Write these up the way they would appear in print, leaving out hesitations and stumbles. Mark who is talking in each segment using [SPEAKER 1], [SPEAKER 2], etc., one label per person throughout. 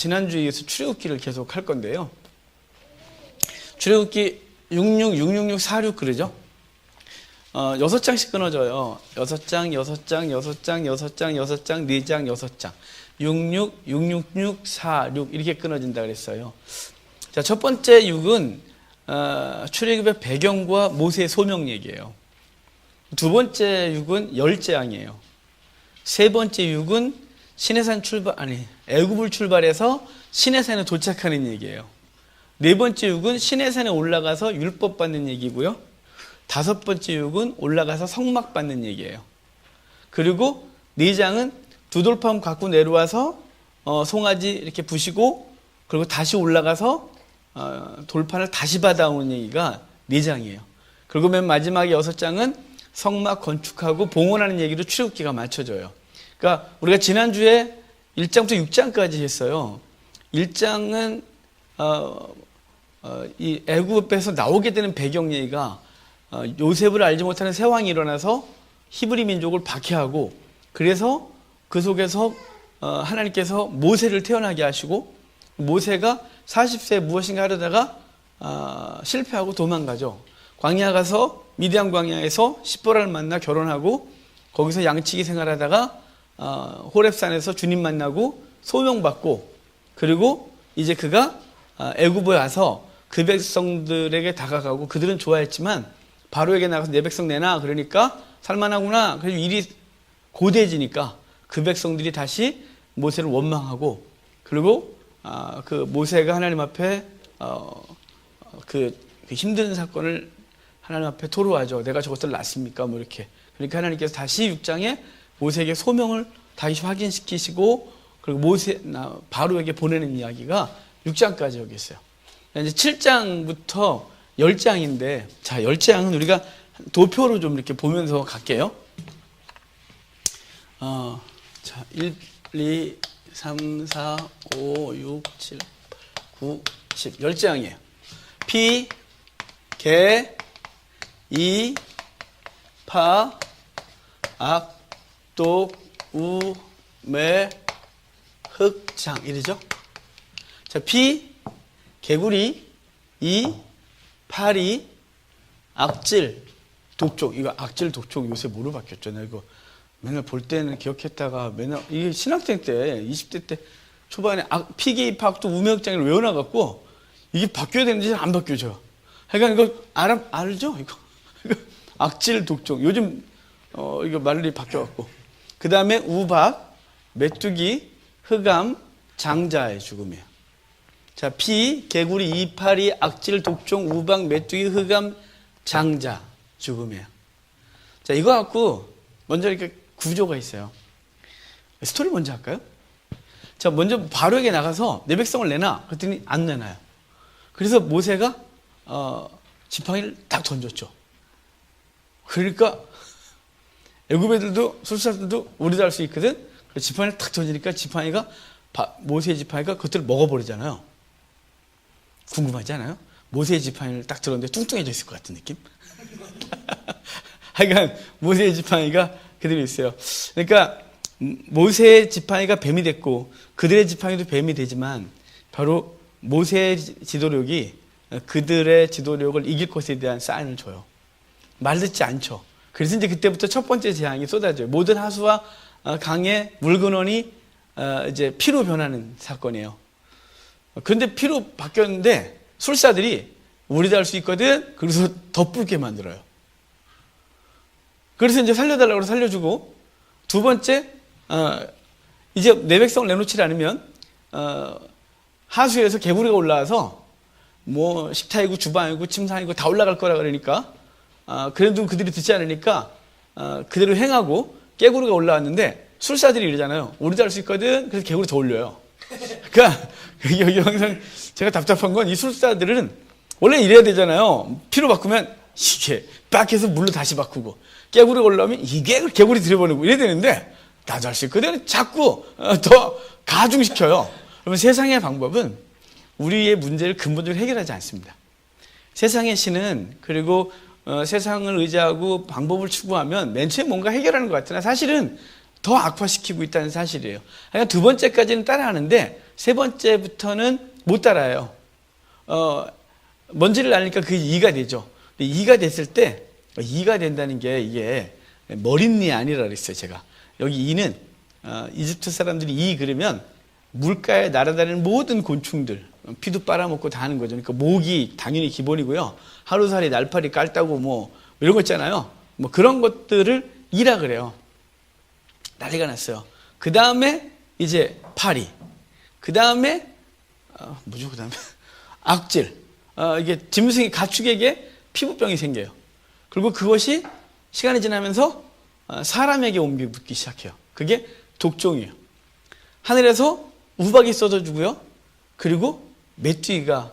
[SPEAKER 1] 지난주에 이어서 출애굽기를 계속 할 건데요. 출애굽기 66, 666, 46 그러죠? 6장씩 끊어져요. 6장, 6장, 6장, 6장, 6장, 4장, 6장. 66, 666, 46 이렇게 끊어진다 그랬어요. 자, 첫 번째 6은 출애굽의 배경과 모세의 소명 얘기예요. 두 번째 6은 열재앙이에요. 세 번째 6은 애굽을 출발해서 시내산에 도착하는 얘기예요. 네 번째 6은 시내산에 올라가서 율법 받는 얘기고요. 다섯 번째 6은 올라가서 성막 받는 얘기예요. 그리고 4장은 두 돌판 갖고 내려와서 송아지 이렇게 부시고 그리고 다시 올라가서 돌판을 다시 받아오는 얘기가 4장이에요. 그리고 맨 마지막에 6장은 성막 건축하고 봉헌하는 얘기로 출애굽기가 맞춰져요. 그러니까 우리가 지난주에 1장부터 6장까지 했어요. 1장은 이 애굽에서 나오게 되는 배경 얘기가 요셉을 알지 못하는 새 왕이 일어나서 히브리 민족을 박해하고 그래서 그 속에서 하나님께서 모세를 태어나게 하시고 모세가 40세에 무엇인가 하려다가 실패하고 도망가죠. 광야 가서 미디안 광야에서 시보라를 만나 결혼하고 거기서 양치기 생활하다가 호렙산에서 주님 만나고 소명받고 그리고 이제 그가 애굽에 와서 그 백성들에게 다가가고 그들은 좋아했지만 바로에게 나가서 내 백성 내놔 그러니까 살만하구나. 그래서 일이 고대해지니까 그 백성들이 다시 모세를 원망하고 그리고 그 모세가 하나님 앞에 그 힘든 사건을 하나님 앞에 토로하죠. 내가 저것을 놨습니까? 뭐 이렇게. 그러니까 하나님께서 다시 6장에 모세에게 소명을 다시 확인시키시고 그리고 바로에게 보내는 이야기가 6장까지 여기 있어요. 이제 7장부터 10장인데 자, 10장은 우리가 도표로 좀 이렇게 보면서 갈게요. 자, 1, 2, 3, 4, 5, 6, 7, 9, 10. 10장이에요. 피, 개, 이, 파, 악, 독, 우, 매, 흑, 장. 이러죠? 자, 피, 개구리, 이, 파리, 악질, 독종. 이거 악질, 독종 요새 뭐로 바뀌었죠? 나 이거 맨날 볼 때는 기억했다가 맨날 이게 신학생 때 20대 때 초반에 피기 파악도 우명장을 외워놔갖고 이게 바뀌어야 되는지 안 바뀌어져. 그러니까 이거 알죠? 이거 악질 독종 요즘 이거 말이 바뀌어갖고 그 다음에 우박, 메뚜기, 흑암, 장자의 죽음이에요. 자, 피, 개구리, 이파리, 악질, 독종, 우박, 메뚜기, 흑암, 장자 죽음이에요. 자, 이거 갖고 먼저 이렇게 구조가 있어요. 스토리 먼저 할까요? 자, 먼저 바로에게 나가서 내 백성을 내놔. 그랬더니 안 내놔요. 그래서 모세가 지팡이를 딱 던졌죠. 그러니까 애굽 애들도 술사들도 우리도 할 수 있거든. 지팡이를 딱 던지니까 모세의 지팡이가 그것들을 먹어버리잖아요. 궁금하지 않아요? 모세의 지팡이를 딱 들었는데 뚱뚱해져 있을 것 같은 느낌? 하여간 모세의 지팡이가 그대로 있어요. 그러니까 모세의 지팡이가 뱀이 됐고 그들의 지팡이도 뱀이 되지만 바로 모세의 지도력이 그들의 지도력을 이길 것에 대한 사인을 줘요. 말 듣지 않죠. 그래서 이제 그때부터 첫 번째 재앙이 쏟아져요. 모든 하수와 강의 물근원이 이제 피로 변하는 사건이에요. 그런데 피로 바뀌었는데 술사들이 우리도 할 수 있거든. 그래서 더 붉게 만들어요. 그래서 이제 살려달라고 살려주고 두 번째 이제 내 백성을 내놓지 않으면 하수에서 개구리가 올라와서 뭐 식탁이고 주방이고 침상이고 다 올라갈 거라 그러니까 그래도 그들이 듣지 않으니까 그대로 행하고 개구리가 올라왔는데 술사들이 이러잖아요. 우리도 할 수 있거든. 그래서 개구리 더 올려요. 그러니까 여기 항상 제가 답답한 건 이 술사들은 원래 이래야 되잖아요. 피로 바꾸면 이게 빡 해서 물로 다시 바꾸고 개구리가 올라오면 이게 개구리 들여보내고 이래야 되는데 나도 할 수 있거든. 자꾸 더 가중시켜요. 그러면 세상의 방법은 우리의 문제를 근본적으로 해결하지 않습니다. 세상의 신은 그리고 세상을 의지하고 방법을 추구하면 맨 처음에 뭔가 해결하는 것 같으나 사실은 더 악화시키고 있다는 사실이에요. 그러니까 두 번째까지는 따라하는데 세 번째부터는 못 따라요. 먼지를 날리니까 그게 2가 되죠. 2가 됐을 때 2가 된다는 게 이게 머릿니 아니라 그랬어요. 제가 여기 2는 이집트 사람들이 2 그러면 물가에 날아다니는 모든 곤충들 피도 빨아먹고 다 하는 거죠. 그러니까 모기 당연히 기본이고요. 하루살이 날파리 깔따고 뭐 이런 거 있잖아요. 뭐 그런 것들을 2라 그래요. 난리가 났어요. 그 다음에 이제 파리, 그 다음에 뭐죠? 그 다음에 악질. 이게 짐승이 가축에게 피부병이 생겨요. 그리고 그것이 시간이 지나면서 사람에게 옮겨붙기 시작해요. 그게 독종이에요. 하늘에서 우박이 쏟아주고요. 그리고 메뚜기가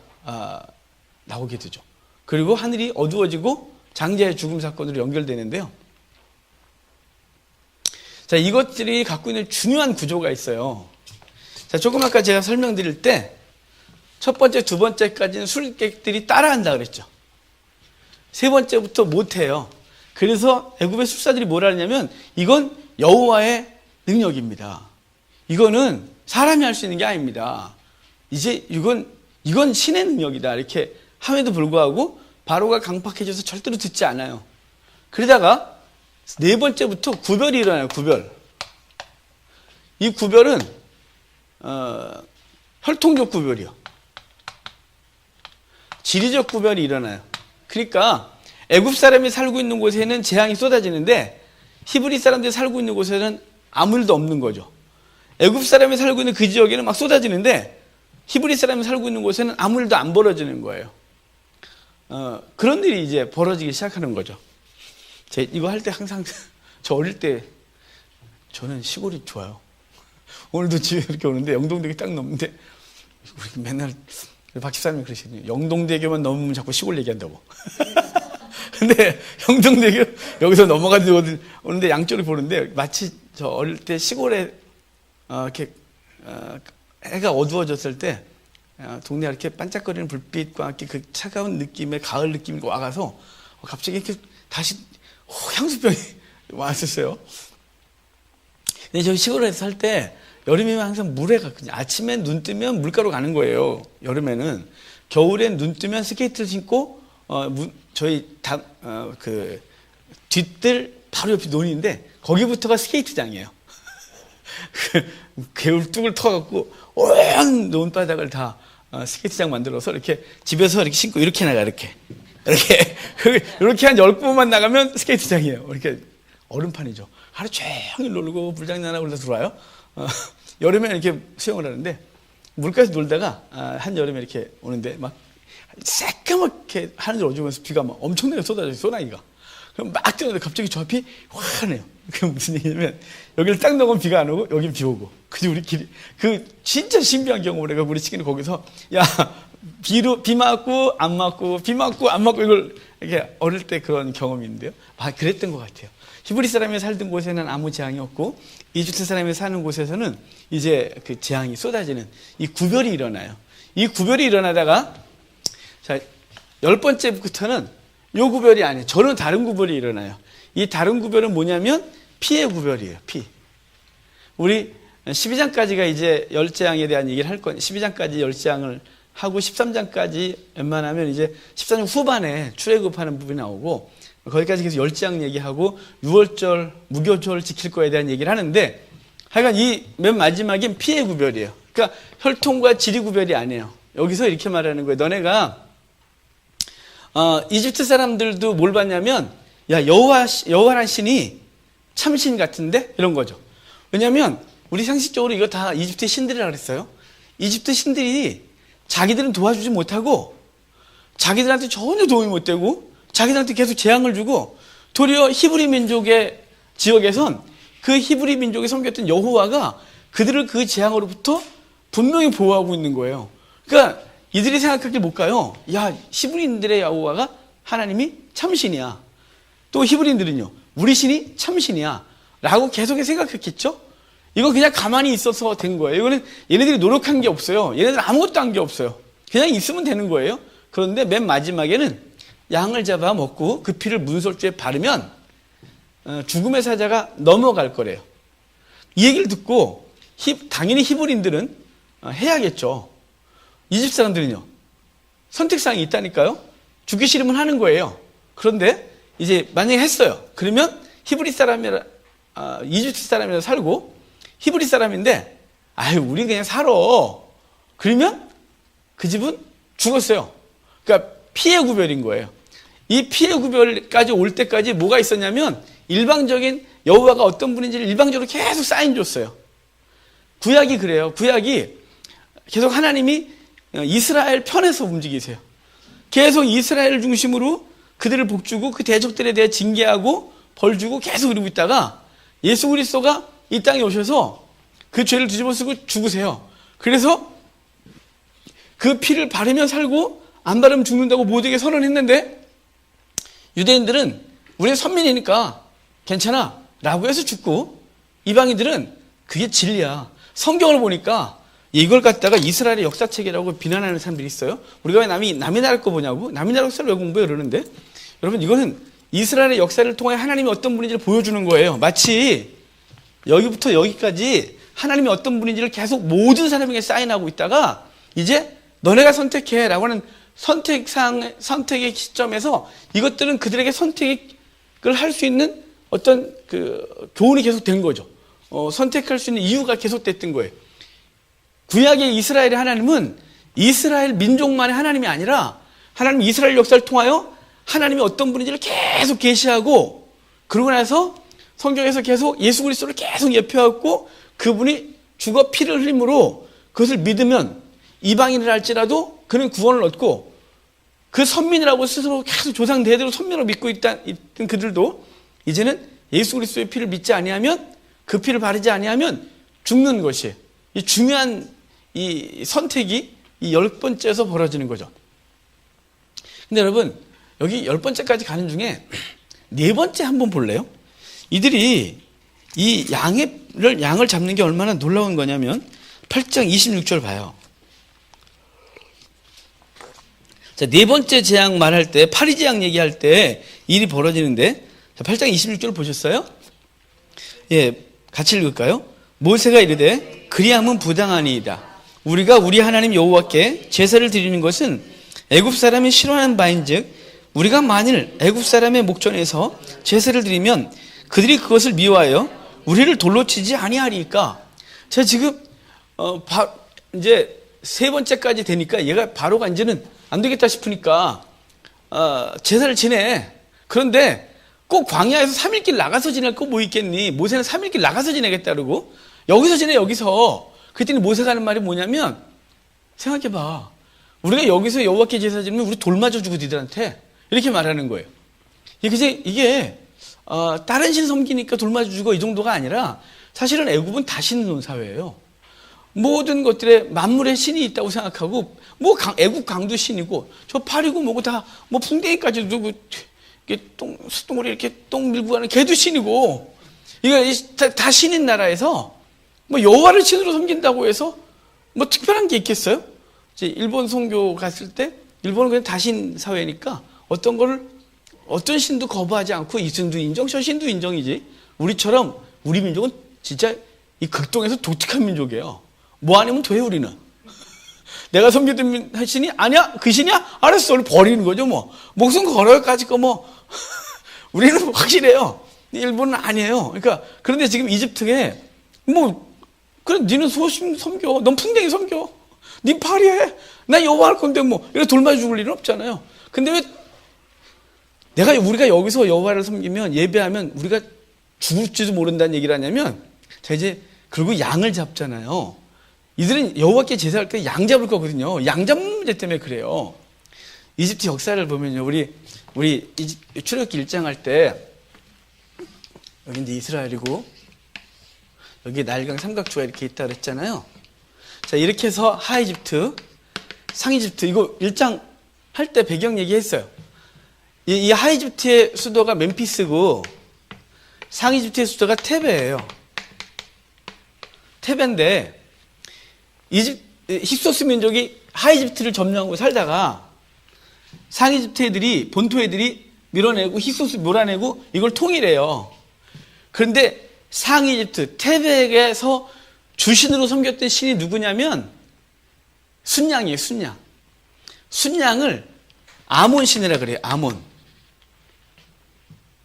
[SPEAKER 1] 나오게 되죠. 그리고 하늘이 어두워지고 장자의 죽음 사건으로 연결되는데요. 자, 이것들이 갖고 있는 중요한 구조가 있어요. 자, 조금 아까 제가 설명드릴 때 첫 번째, 두 번째까지는 술객들이 따라한다 그랬죠. 세 번째부터 못해요. 그래서 애굽의 술사들이 뭐라 하냐면 이건 여호와의 능력입니다. 이거는 사람이 할 수 있는 게 아닙니다. 이제 이건 신의 능력이다. 이렇게 함에도 불구하고 바로가 강팍해져서 절대로 듣지 않아요. 그러다가 네 번째부터 구별이 일어나요. 구별. 이 구별은 혈통적 구별이요. 지리적 구별이 일어나요. 그러니까 애굽 사람이 살고 있는 곳에는 재앙이 쏟아지는데 히브리 사람들이 살고 있는 곳에는 아무 일도 없는 거죠. 애굽 사람이 살고 있는 그 지역에는 막 쏟아지는데 히브리 사람이 살고 있는 곳에는 아무 일도 안 벌어지는 거예요. 그런 일이 이제 벌어지기 시작하는 거죠. 이거 할 때 항상 저 어릴 때 저는 시골이 좋아요. 오늘도 집에 이렇게 오는데 영동대교 딱 넘는데 우리 맨날 박 집사님이 그러시거든요. 영동대교만 넘으면 자꾸 시골 얘기한다고. 근데 영동대교 여기서 넘어가지고 오는데 양쪽을 보는데 마치 저 어릴 때 시골에 이렇게 해가 어두워졌을 때 동네 이렇게 반짝거리는 불빛과 함께 그 차가운 느낌의 가을 느낌이 와가서 갑자기 이렇게 다시 향수병이 왔었어요. 근데 저희 시골에서 살 때 여름이면 항상 물에 갔거든요. 아침에 눈 뜨면 물가로 가는 거예요. 여름에는. 겨울엔 눈 뜨면 스케이트를 신고 저희 그 뒷뜰 바로 옆이 논인데 거기부터가 스케이트장이에요. 개울 뚝을 터갖고 온 논바닥을 다 스케이트장 만들어서 이렇게 집에서 이렇게 신고 이렇게 나가 이렇게 한 10분만 나가면 스케이트장이에요. 이렇게 얼음판이죠. 하루 종일 놀고 불장난하고 그러다 들어와요. 여름에 이렇게 수영을 하는데 물가에서 놀다가 한여름에 이렇게 오는데 막 새까맣게 하늘을 어지면서 비가 막 엄청나게 쏟아져요. 소나기가. 그럼 막 뛰는데 갑자기 저 앞이 화내요. 그게 무슨 얘기냐면 여기를 딱 넘으면 비가 안 오고 여긴 비 오고. 그래서 우리끼리 진짜 신비한 경험을 해가 우리 친구는 거기서 야 비 맞고 안 맞고 비 맞고 안 맞고 이걸 이렇게 어릴 때 그런 경험이 있는데요. 그랬던 것 같아요. 히브리 사람이 살던 곳에는 아무 재앙이 없고 이집트 사람이 사는 곳에서는 이제 그 재앙이 쏟아지는 이 구별이 일어나요. 이 구별이 일어나다가 자 10번째부터는 요 구별이 아니에요. 저는 다른 구별이 일어나요. 이 다른 구별은 뭐냐면 피의 구별이에요. 피. 우리 12장까지가 이제 열재앙에 대한 얘기를 할 거예요. 12장까지 열재앙을 하고 13장까지 웬만하면 이제 13장 후반에 출애굽하는 부분이 나오고 거기까지 계속 열재앙 얘기하고 6월절, 무교절 지킬 거에 대한 얘기를 하는데 하여간 이 맨 마지막엔 피의 구별이에요. 그러니까 혈통과 지리 구별이 아니에요. 여기서 이렇게 말하는 거예요. 너네가 이집트 사람들도 뭘 봤냐면 야 여호와란 신이 참신 같은데 이런 거죠. 왜냐하면 우리 상식적으로 이거 다 이집트 신들이라 그랬어요. 이집트 신들이 자기들은 도와주지 못하고 자기들한테 전혀 도움이 못 되고 자기들한테 계속 재앙을 주고 도리어 히브리 민족의 지역에선 그 히브리 민족이 섬겼던 여호와가 그들을 그 재앙으로부터 분명히 보호하고 있는 거예요. 그러니까 이들이 생각하길 못 가요. 야 히브리인들의 여호와가 하나님이 참신이야. 또 히브리인들은요 우리 신이 참신이야 라고 계속 생각했겠죠. 이건 그냥 가만히 있어서 된 거예요. 이거는 얘네들이 노력한 게 없어요. 얘네들 아무것도 한 게 없어요. 그냥 있으면 되는 거예요. 그런데 맨 마지막에는 양을 잡아 먹고 그 피를 문설주에 바르면 죽음의 사자가 넘어갈 거래요. 이 얘기를 듣고 당연히 히브리인들은 해야겠죠. 이집트 사람들은요. 선택사항이 있다니까요. 죽기 싫으면 하는 거예요. 그런데 이제 만약에 했어요. 그러면 히브리 사람이라 이집트 사람이라 살고 히브리 사람인데 아유 우리 그냥 살아. 그러면 그 집은 죽었어요. 그러니까 피해 구별인 거예요. 이 피해 구별까지 올 때까지 뭐가 있었냐면 일방적인 여호와가 어떤 분인지를 일방적으로 계속 사인 줬어요. 구약이 그래요. 구약이 계속 하나님이 이스라엘 편에서 움직이세요. 계속 이스라엘 중심으로 그들을 복주고 그 대적들에 대해 징계하고 벌주고 계속 이러고 있다가 예수 그리스도가 이 땅에 오셔서 그 죄를 뒤집어쓰고 죽으세요. 그래서 그 피를 바르면 살고 안 바르면 죽는다고 모두에게 선언했는데 유대인들은 우리 선민이니까 괜찮아 라고 해서 죽고 이방인들은 그게 진리야. 성경을 보니까 이걸 갖다가 이스라엘의 역사책이라고 비난하는 사람들이 있어요. 우리가 왜 남의 나라 거 보냐고? 남의 나라 역사를 왜 공부해? 그러는데 여러분 이거는 이스라엘의 역사를 통해 하나님이 어떤 분인지를 보여주는 거예요. 마치 여기부터 여기까지 하나님이 어떤 분인지를 계속 모든 사람에게 사인하고 있다가 이제 너네가 선택해 라고 하는 선택의 시점에서 이것들은 그들에게 선택을 할 수 있는 어떤 그 교훈이 계속 된 거죠. 선택할 수 있는 이유가 계속 됐던 거예요. 구약의 이스라엘의 하나님은 이스라엘 민족만의 하나님이 아니라 하나님 이스라엘 역사를 통하여 하나님이 어떤 분인지를 계속 계시하고 그러고 나서 성경에서 계속 예수 그리스도를 계속 예표하고 그분이 죽어 피를 흘림으로 그것을 믿으면 이방인을 할지라도 그는 구원을 얻고 그 선민이라고 스스로 계속 조상 대대로 선민으로 믿고 있던 그들도 이제는 예수 그리스도의 피를 믿지 아니하면 그 피를 바르지 아니하면 죽는 것이 이 중요한 이 선택이 이 10번째에서 벌어지는 거죠. 근데 여러분 여기 10번째까지 가는 중에 4번째 한번 볼래요? 이들이 이 양을 잡는 게 얼마나 놀라운 거냐면 8장 26절 봐요. 자, 4번째 재앙 말할 때 파리재앙 얘기할 때 일이 벌어지는데 자, 8장 26절 보셨어요? 예, 같이 읽을까요? 모세가 이르되 그리함은 부당하니이다. 우리가 우리 하나님 여호와께 제사를 드리는 것은 애굽 사람이 싫어하는 바인즉 우리가 만일 애굽 사람의 목전에서 제사를 드리면 그들이 그것을 미워하여 우리를 돌로 치지 아니하리까. 제가 지금 이제 3번째까지 되니까 얘가 바로가 이제는 안 되겠다 싶으니까 제사를 지내. 그런데 꼭 광야에서 3일길 나가서 지낼 거 뭐 있겠니? 모세는 3일길 나가서 지내겠다 그러고 여기서 지내 여기서. 그랬더니 모세가 하는 말이 뭐냐면 생각해봐. 우리가 여기서 여호와께 제사 지내면 우리 돌 맞아주고 니들한테 이렇게 말하는 거예요. 이게 다른 신 섬기니까 돌 맞아주고 이 정도가 아니라 사실은 애굽은 다 신론 사회예요. 모든 것들에 만물의 신이 있다고 생각하고 애국 강도 신이고 저 파리고 뭐고 다 뭐 풍뎅이까지 두고 이게 수동으로 이렇게 똥 밀고 가는 개도 신이고 이거 다 신인 나라에서 뭐 여호와를 신으로 섬긴다고 해서 뭐 특별한 게 있겠어요? 이제 일본 선교 갔을 때 일본은 그냥 다신 사회니까 어떤 신도 거부하지 않고 이 신도 인정 저 신도 인정이지. 우리처럼 우리 민족은 진짜 이 극동에서 독특한 민족이에요. 뭐 아니면 돼 우리는. 내가 섬기던 신이 아니야? 그 신이야? 알았어. 우리 버리는 거죠 뭐. 목숨 걸어요까지 거 뭐. 우리는 확실해요. 일본은 아니에요. 그러니까 그런데 지금 이집트에 그래 니는 소심 섬겨. 넌 풍뎅이 섬겨. 니 파리해. 나 여호와 할 건데 뭐. 이렇게 돌 맞아 죽을 일은 없잖아요. 근데 왜 우리가 여기서 여호와를 섬기면 예배하면 우리가 죽을지도 모른다는 얘기를 하냐면 자 이제 그리고 양을 잡잖아요. 이들은 여호와께 제사할 때 양 잡을 거거든요. 양 잡는 문제 때문에 그래요. 이집트 역사를 보면요. 우리 출애굽기 1장 할 때 여기 이제 이스라엘이고 여기 나일강 삼각주가 이렇게 있다 그랬잖아요. 자 이렇게 해서 하이집트, 상이집트 이거 1장 할 때 배경 얘기했어요. 이 하이집트의 수도가 멤피스고 상이집트의 수도가 테베예요. 테베인데 힙소스 민족이 하이집트를 점령하고 살다가 상이집트 본토 애들이 밀어내고 힙소스 몰아내고 이걸 통일해요. 그런데 상이집트 태백에서 주신으로 섬겼던 신이 누구냐면 순양이에요. 순양. 순양을 아몬 신이라 그래요. 아몬.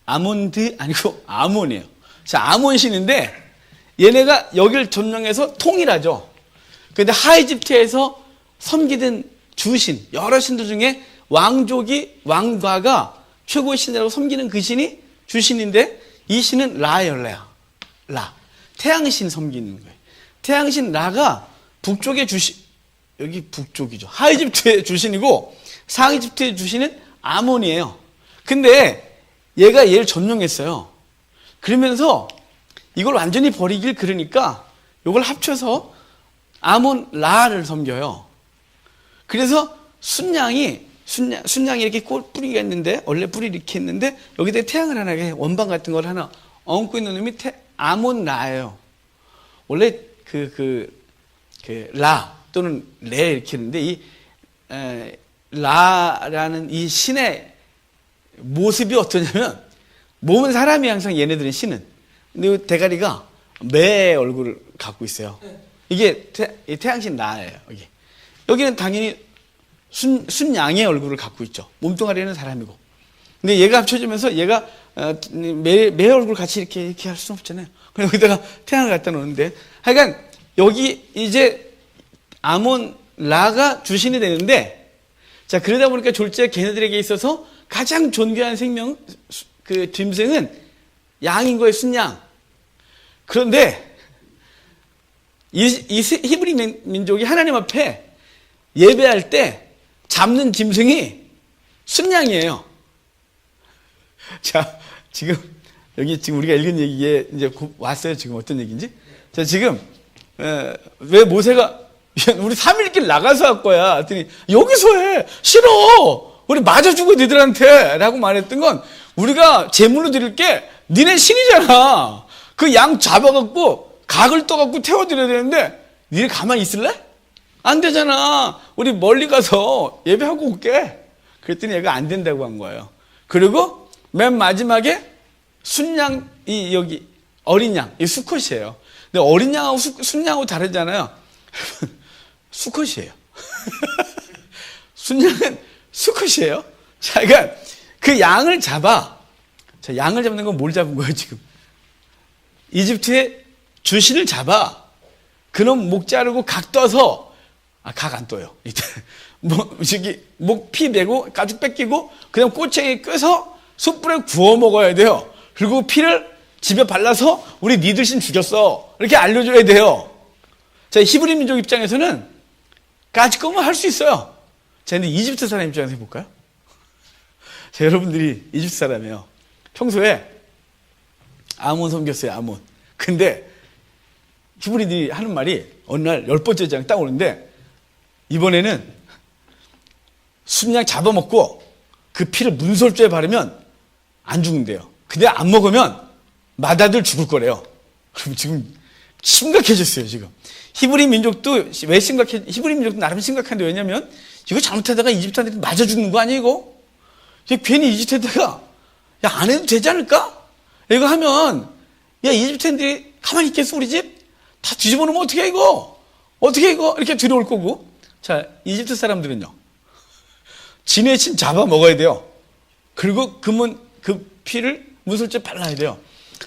[SPEAKER 1] 아몬드 아니고 아몬이에요. 자, 아몬 신인데 얘네가 여기를 점령해서 통일하죠. 그런데 하이집트에서 섬기던 주신 여러 신들 중에 왕과가 최고의 신이라고 섬기는 그 신이 주신인데 이 신은 라예요. 라. 태양신 섬기는 거예요. 태양신 라가 북쪽의 주신, 여기 북쪽이죠. 하이집트의 주신이고 상이집트의 주신은 아몬이에요. 근데 얘를 점령했어요. 그러면서 이걸 완전히 버리길 그러니까 이걸 합쳐서 아몬 라를 섬겨요. 그래서 순양이 이렇게 뿌리가 있는데 원래 뿌리 이렇게 있는데 여기다 태양을 하나 원반 같은 걸 하나 얹고 있는 놈이 아몬 라예요. 원래 라 또는 레 이렇게 했는데 이 라라는 이 신의 모습이 어떠냐면 몸은 사람이 항상 얘네들은 신은 근데 대가리가 매 얼굴을 갖고 있어요. 이게 태양신 라예요. 여기는 당연히 순양의 얼굴을 갖고 있죠. 몸뚱아리는 사람이고. 근데 얘가 합쳐지면서 얘가 매 얼굴 같이 이렇게 할 수는 없잖아요. 그럼 여기다가 태양을 갖다 놓는데 하여간 여기 이제 아몬 라가 주신이 되는데 자 그러다 보니까 졸지에 걔네들에게 있어서 가장 존귀한 생명 그 짐승은 양인 거예요. 순양. 그런데 이 히브리 민족이 하나님 앞에 예배할 때 잡는 짐승이 순양이에요. 자, 지금 우리가 읽은 얘기에 이제 왔어요. 지금 어떤 얘기인지. 자, 지금 왜 모세가 우리 3일길 나가서 할 거야. 했더니 여기서 해. 싫어. 우리 맞아 죽어 니들한테 라고 말했던 건 우리가 제물로 드릴 게 니네 신이잖아. 그 양 잡아갖고 각을 떠갖고 태워드려야 되는데 니네 가만히 있을래? 안 되잖아. 우리 멀리 가서 예배하고 올게. 그랬더니 얘가 안 된다고 한 거예요. 그리고 맨 마지막에 순양, 여기 어린 양, 이 수컷이에요. 근데 어린 양하고 순양하고 다르잖아요. 수컷이에요. 순양은 수컷이에요. 자, 그러니까 그 양을 잡아. 자, 양을 잡는 건 뭘 잡은 거예요, 지금? 이집트의 주신을 잡아. 그놈 목 자르고 각 떠서 각 안 떠요. 목 피 내고 가죽 뺏기고 그냥 꼬챙이 껴서 숯불에 구워 먹어야 돼요. 그리고 피를 집에 발라서 우리 니들 신 죽였어. 이렇게 알려줘야 돼요. 자, 히브리 민족 입장에서는 까짓거면 할 수 있어요. 자, 근데 이집트 사람 입장에서 해볼까요? 자, 여러분들이 이집트 사람이에요. 평소에 아몬 섬겼어요, 아몬. 근데 히브리들이 하는 말이 어느 날 10번째 장 딱 오는데 이번에는 순양 잡아먹고 그 피를 문설주에 바르면 안 죽는데요. 근데 안 먹으면 맏아들 죽을 거래요. 그럼 지금 심각해졌어요, 지금. 히브리 민족도 왜 히브리 민족도 나름 심각한데 왜냐면 이거 잘못하다가 이집트한테 맞아 죽는 거 아니에요, 이거? 괜히 이집트에다가 야, 안 해도 되지 않을까? 이거 하면 야, 이집트인들이 가만히 있겠어, 우리 집? 다 뒤집어 놓으면 어떻게 해, 이거? 어떻게 해, 이거? 이렇게 들어올 거고. 자, 이집트 사람들은요. 진의 신 잡아 먹어야 돼요. 그리고 그 피를 문설주에 발라야 돼요.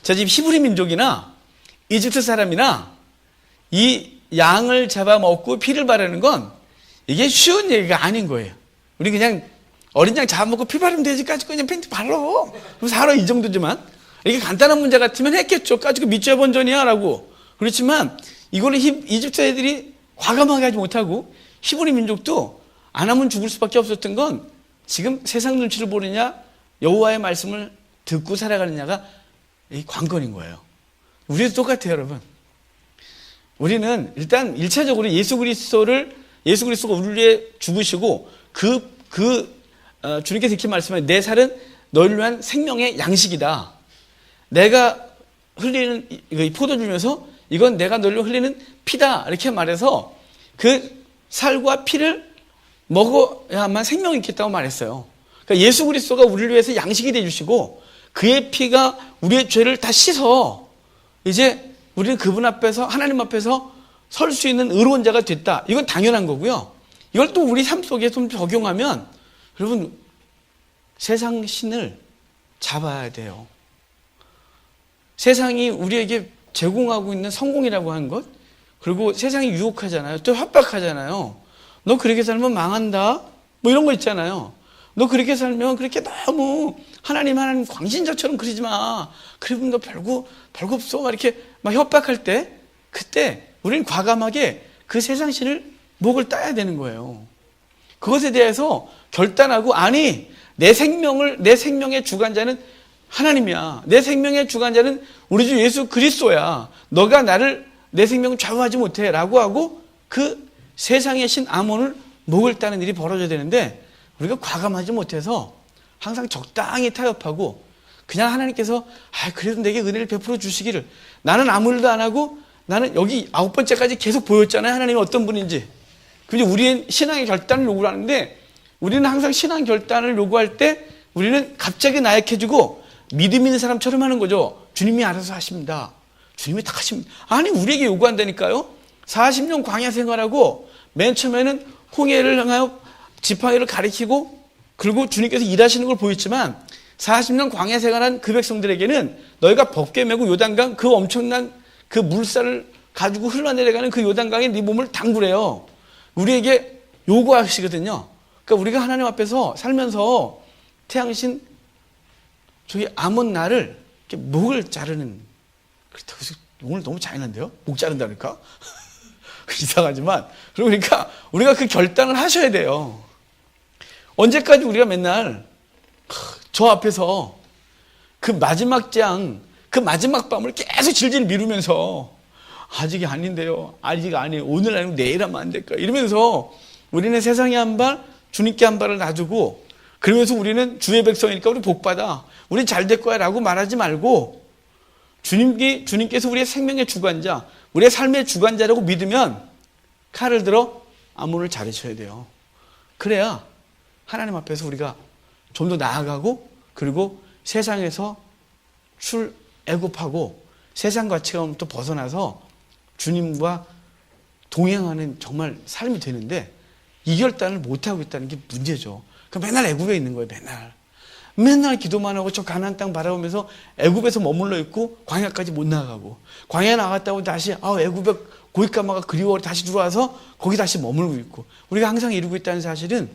[SPEAKER 1] 자, 지금 히브리 민족이나 이집트 사람이나 이 양을 잡아 먹고 피를 바르는 건 이게 쉬운 얘기가 아닌 거예요. 우리 그냥 어린 양 잡아먹고 피 바르면 되지. 까짓거 그냥 팬티 발라. 그럼 살아. 이 정도지만. 이게 간단한 문제 같으면 했겠죠. 까짓거 밑죄 번전이야. 라고. 그렇지만 이거는 이집트 애들이 과감하게 하지 못하고 히브리 민족도 안 하면 죽을 수밖에 없었던 건 지금 세상 눈치를 보느냐 여호와의 말씀을 듣고 살아가느냐가 이 관건인 거예요. 우리도 똑같아요, 여러분. 우리는 일단 1차적으로 예수 그리스도가 우리를 위해 죽으시고 주님께서 이렇게 말씀하신 내 살은 너희를 위한 생명의 양식이다. 내가 흘리는 이 포도 주면서 이건 내가 너희를 흘리는 피다. 이렇게 말해서 그 살과 피를 먹어야만 생명이 있겠다고 말했어요. 그러니까 예수 그리스도가 우리를 위해서 양식이 되어주시고 그의 피가 우리의 죄를 다 씻어. 이제 우리는 그분 앞에서, 하나님 앞에서 설 수 있는 의로운 자가 됐다. 이건 당연한 거고요. 이걸 또 우리 삶 속에 좀 적용하면, 여러분, 세상 신을 잡아야 돼요. 세상이 우리에게 제공하고 있는 성공이라고 하는 것, 그리고 세상이 유혹하잖아요. 또 협박하잖아요. 너 그렇게 살면 망한다? 뭐 이런 거 있잖아요. 너 그렇게 살면 그렇게 너무 하나님 광신자처럼 그러지 마. 그러면 너 별거 없어. 막 이렇게 막 협박할 때, 그때 우리는 과감하게 그 세상 신을 목을 따야 되는 거예요. 그것에 대해서 결단하고, 아니, 내 생명의 주관자는 하나님이야. 내 생명의 주관자는 우리 주 예수 그리스도야. 너가 내 생명을 좌우하지 못해. 라고 하고 그 세상의 신 아몬을 목을 따는 일이 벌어져야 되는데, 우리가 과감하지 못해서 항상 적당히 타협하고, 그냥 하나님께서 그래도 내게 은혜를 베풀어 주시기를, 나는 아무 일도 안 하고, 나는 여기 9번째까지 계속 보였잖아요. 하나님이 어떤 분인지. 근데 우리의 신앙의 결단을 요구하는데, 우리는 항상 신앙 결단을 요구할 때 우리는 갑자기 나약해지고 믿음 있는 사람처럼 하는 거죠. 주님이 알아서 하십니다. 주님이 다 하십니다. 아니, 우리에게 요구한다니까요. 40년 광야 생활하고 맨 처음에는 홍해를 향하여 지팡이를 가리키고, 그리고 주님께서 일하시는 걸 보였지만 40년 광야 생활한 그 백성들에게는 너희가 법궤 메고 요단강, 그 엄청난 그 물살을 가지고 흘러내려가는 그 요단강에 네 몸을 담그래요. 우리에게 요구하시거든요. 그러니까 우리가 하나님 앞에서 살면서 태양신 저기 아몬 나를 이렇게 목을 자르는, 그렇다고 해서 오늘 너무 잔인한데요? 목 자른다 그러니까? 이상하지만, 그러니까 우리가 그 결단을 하셔야 돼요. 언제까지 우리가 맨날 저 앞에서 그 마지막 그 마지막 밤을 계속 질질 미루면서, 아직이 아닌데요, 아직 아니에요, 오늘 아니면 내일 하면 안 될까, 이러면서 우리는 세상에 한 발, 주님께 한 발을 놔두고, 그러면서 우리는 주의 백성이니까 우리 복받아, 우리 잘 될 거야 라고 말하지 말고, 주님께서 우리의 생명의 주관자, 우리의 삶의 주관자라고 믿으면 칼을 들어 아몬을 자르셔야 돼요. 그래야 하나님 앞에서 우리가 좀 더 나아가고, 그리고 세상에서 애굽하고 세상 가치관부터 벗어나서 주님과 동행하는 정말 삶이 되는데, 이 결단을 못하고 있다는 게 문제죠. 그러니까 맨날 애굽에 있는 거예요. 맨날 기도만 하고 저 가나안 땅 바라보면서 애굽에서 머물러 있고 광야까지 못 나가고, 광야 나갔다고 다시 애굽의 고깃가마가 그리워 다시 들어와서 거기 다시 머물고 있고, 우리가 항상 이루고 있다는 사실은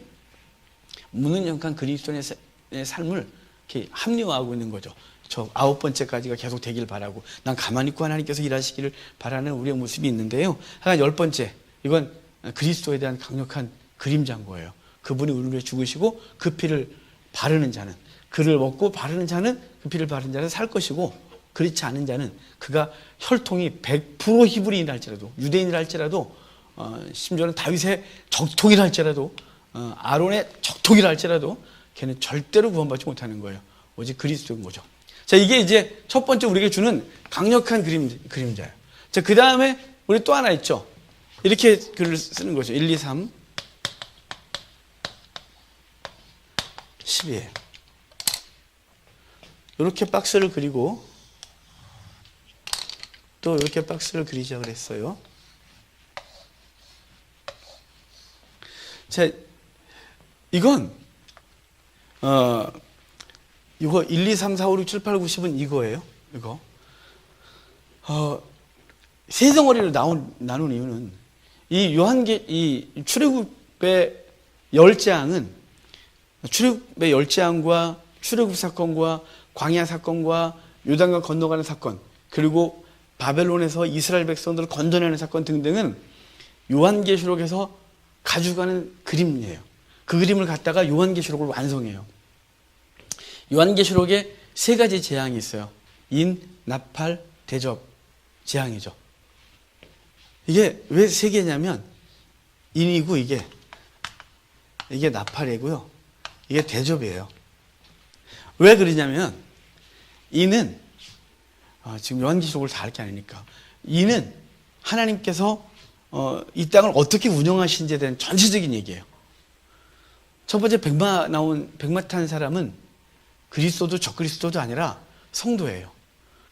[SPEAKER 1] 무능력한 그리스도인의 삶을 이렇게 합리화하고 있는 거죠. 저 9번째까지가 계속 되길 바라고, 난 가만히 있고 하나님께서 일하시기를 바라는 우리의 모습이 있는데요. 하나 10번째, 이건 그리스도에 대한 강력한 그림자인 거예요. 그분이 우리를 위해 죽으시고 그 피를 바르는 자는, 그를 먹고 바르는 자는, 그 피를 바르는 자는 살 것이고, 그렇지 않은 자는 그가 혈통이 100% 히브리인이라 할지라도, 유대인이라 할지라도, 심지어는 다윗의 적통이라 할지라도, 아론의 적통이라 할지라도 걔는 절대로 구원받지 못하는 거예요. 오직 그리스도인 거죠. 자, 이게 이제 첫 번째 우리에게 주는 강력한 그림자예요. 자, 그 다음에 우리 또 하나 있죠. 이렇게 글을 쓰는 거죠. 1, 2, 3, 10이에요. 이렇게 박스를 그리고 또 이렇게 박스를 그리자 그랬어요. 자, 이건 이거 1, 2, 3, 4, 5, 6, 7, 8, 9, 10은 이거예요. 이거. 세 덩어리로 나눈 이유는, 이 출애굽의 10장은 출애굽의 10장과 출애굽 사건과 광야 사건과 요단강 건너가는 사건, 그리고 바벨론에서 이스라엘 백성들을 건져내는 사건 등등은 요한계시록에서 가져가는 그림이에요. 그 그림을 갖다가 요한계시록을 완성해요. 요한계시록에 세 가지 재앙이 있어요. 인, 나팔, 대접 재앙이죠. 이게 왜 세 개냐면, 인이고 이게 나팔이고요, 이게 대접이에요. 왜 그러냐면, 인은 지금 요한계시록을 다 할 게 아니니까, 인은 하나님께서 이 땅을 어떻게 운영하시는지에 대한 전체적인 얘기예요. 첫 번째 백마 탄 사람은 그리스도도 적그리스도도 아니라 성도예요.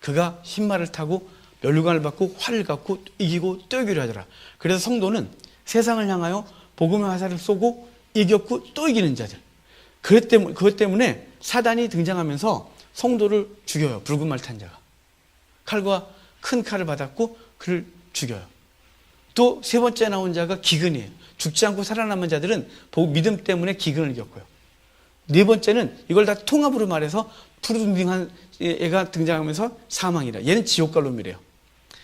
[SPEAKER 1] 그가 흰 말을 타고 멸류관을 받고 활을 갖고 이기고 또 이기려 하더라. 그래서 성도는 세상을 향하여 복음의 화살을 쏘고 이겼고 또 이기는 자들. 그것 때문에 사단이 등장하면서 성도를 죽여요. 붉은 말 탄 자가. 칼과 큰 칼을 받았고 그를 죽여요. 또 세 번째 나온 자가 기근이에요. 죽지 않고 살아남은 자들은 믿음 때문에 기근을 겪고요. 네 번째는 이걸 다 통합으로 말해서 푸르둥둥한 애가 등장하면서 사망이라. 얘는 지옥갈 놈이래요.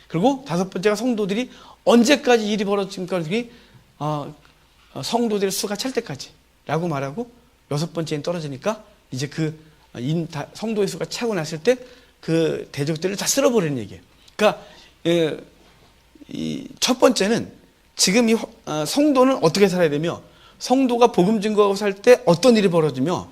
[SPEAKER 1] 그리고 다섯 번째가 성도들이 언제까지 일이 벌어질까지 성도들의 수가 찰 때까지 라고 말하고, 여섯 번째는 떨어지니까 이제 성도의 수가 차고 났을 때 그 대적들을 다 쓸어버리는 얘기예요. 그러니까 이 첫 번째는 지금 이 성도는 어떻게 살아야 되며, 성도가 복음 증거하고 살 때 어떤 일이 벌어지며,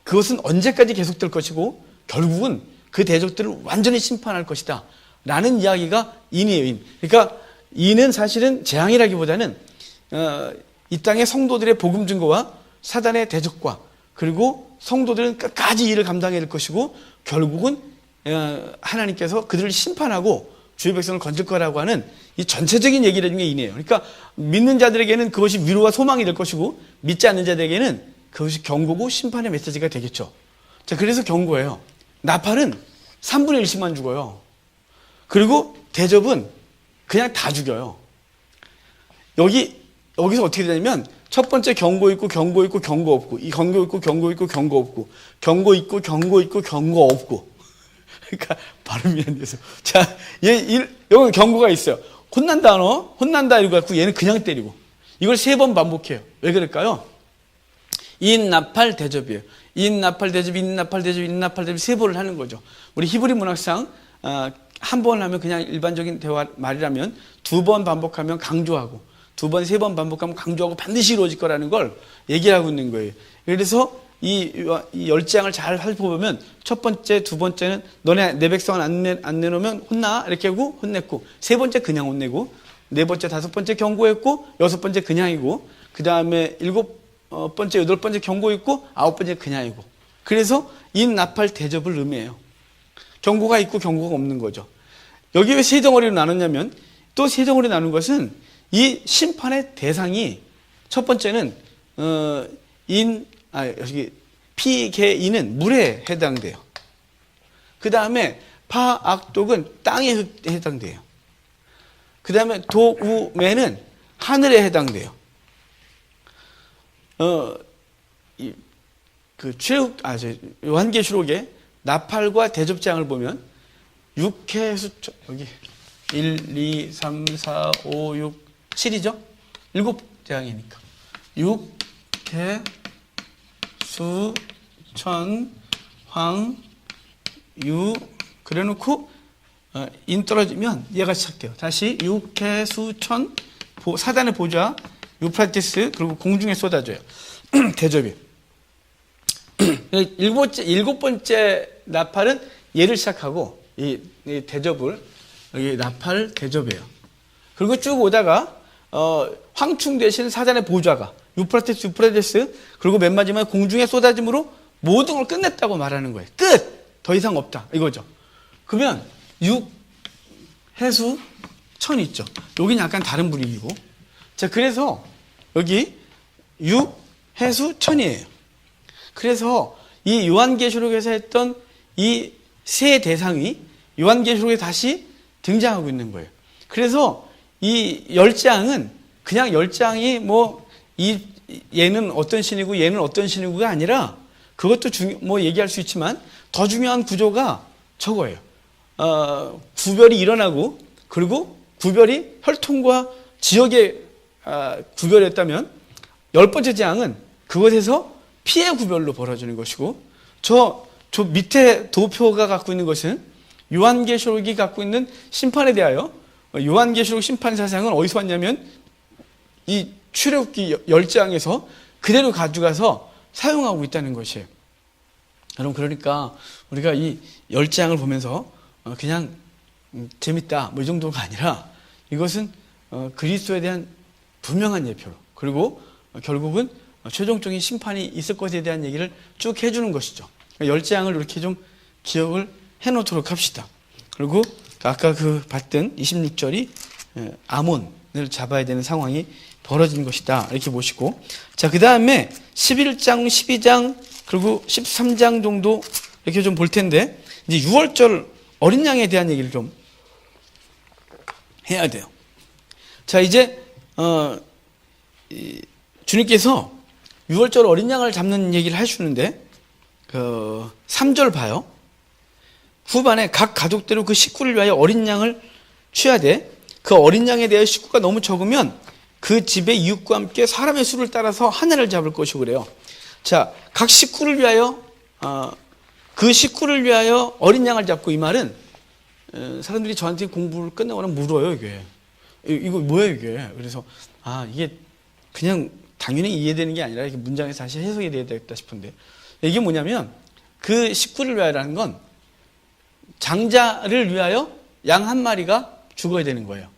[SPEAKER 1] 그것은 언제까지 계속될 것이고 결국은 그 대적들을 완전히 심판할 것이다 라는 이야기가 인이에요. 인. 그러니까 인은 사실은 재앙이라기보다는 이 땅의 성도들의 복음 증거와 사단의 대적과, 그리고 성도들은 끝까지 일을 감당해야 될 것이고 결국은 하나님께서 그들을 심판하고 주의 백성을 건질 거라고 하는 이 전체적인 얘기를 해준 게 인이에요. 그러니까 믿는 자들에게는 그것이 위로와 소망이 될 것이고, 믿지 않는 자들에게는 그것이 경고고 심판의 메시지가 되겠죠. 자, 그래서 경고예요. 나팔은 3분의 1씩만 죽어요. 그리고 대접은 그냥 다 죽여요. 여기서 어떻게 되냐면, 첫 번째 경고 있고 경고 있고 경고 없고, 이 경고 있고 경고 있고 경고 없고, 경고 있고 경고 있고 경고 없고. 그러니까 발음이 안 돼서. 자, 여기 경고가 있어요. 혼난다 너, 혼난다 이러고 갖고 얘는 그냥 때리고. 이걸 3번 반복해요. 왜 그럴까요? 인나팔 대접이에요. 인나팔 대접, 인나팔 대접, 인나팔 대접 3번을 하는 거죠. 우리 히브리 문학상 한 번 하면 그냥 일반적인 대화 말이라면 2번 반복하면 강조하고, 2번, 3번 반복하면 강조하고 반드시 이루어질 거라는 걸 얘기하고 있는 거예요. 그래서 이 10장을 잘 살펴보면 첫 번째, 두 번째는 너네 내 백성을 안 내놓으면 혼나 이렇게 하고 혼냈고, 세 번째 그냥 혼내고, 네 번째, 다섯 번째 경고했고, 여섯 번째 그냥이고, 그 다음에 일곱 번째, 여덟 번째 경고했고, 아홉 번째 그냥이고. 그래서 인나팔 대접을 의미해요. 경고가 있고 경고가 없는 거죠. 여기 왜 세 덩어리로 나눴냐면, 또 세 덩어리로 나눈 것은 이 심판의 대상이, 첫 번째는 여기 피개인은 물에 해당돼요. 그 다음에 파악독은 땅에 해당돼요. 그 다음에 도우매는 하늘에 해당돼요. 요한계시록에 나팔과 대접장을 보면 6회수천, 여기 1, 2, 3, 4, 5, 6, 7이죠? 7장이니까 6회 수, 천, 황, 유, 그래 놓고 인 떨어지면 얘가 시작돼요. 다시 육해, 수, 천, 사단의 보좌, 유프라티스, 그리고 공중에 쏟아져요. 대접이. 일곱 번째 나팔은 얘를 시작하고, 이 대접을, 여기 나팔 대접이에요. 그리고 쭉 오다가 황충 대신 사단의 보좌가 유프라테스, 그리고 맨 마지막에 공중에 쏟아짐으로 모든 걸 끝냈다고 말하는 거예요. 끝! 더 이상 없다. 이거죠. 그러면 해수, 천 있죠. 여기는 약간 다른 분위기고. 자, 그래서 여기 해수, 천이에요. 그래서 이 요한계시록에서 했던 이 세 대상이 요한계시록에 다시 등장하고 있는 거예요. 그래서 이 10장은 그냥 10장이 얘는 어떤 신이고 얘는 어떤 신이고가 아니라, 그것도 얘기할 수 있지만 더 중요한 구조가 저거예요. 구별이 일어나고, 그리고 구별이 혈통과 지역에 구별했다면, 10번째 재앙은 그것에서 피해 구별로 벌어지는 것이고, 저 밑에 도표가 갖고 있는 것은 요한계시록이 갖고 있는 심판에 대하여, 요한계시록 심판 사상은 어디서 왔냐면 이 출애굽기 10장에서 그대로 가져가서 사용하고 있다는 것이에요. 여러분, 그러니까 우리가 이 10장을 보면서 그냥 재밌다 이 정도가 아니라, 이것은 그리스도에 대한 분명한 예표로, 그리고 결국은 최종적인 심판이 있을 것에 대한 얘기를 쭉 해주는 것이죠. 10장을 이렇게 좀 기억을 해놓도록 합시다. 그리고 아까 그 봤던 26절이 아몬을 잡아야 되는 상황이 벌어진 것이다. 이렇게 보시고. 자, 그 다음에 11장, 12장, 그리고 13장 정도 이렇게 좀 볼 텐데, 이제 6월절 어린 양에 대한 얘기를 좀 해야 돼요. 자, 이제, 주님께서 6월절 어린 양을 잡는 얘기를 하시는데, 3절 봐요. 후반에 각 가족대로 그 식구를 위하여 어린 양을 취해야 돼. 그 어린 양에 대해 식구가 너무 적으면 그 집의 이웃과 함께 사람의 수를 따라서 하나를 잡을 것이고 그래요. 자, 각 식구를 위하여 그 식구를 위하여 어린 양을 잡고, 이 말은 사람들이 저한테 공부를 끝나고 나면 물어요. 이거 뭐야 이게. 그래서 이게 그냥 당연히 이해되는 게 아니라 이렇게 문장에서 다시 해석이 돼야 되겠다 싶은데, 이게 뭐냐면 그 식구를 위하여라는 건 장자를 위하여 양 한 마리가 죽어야 되는 거예요.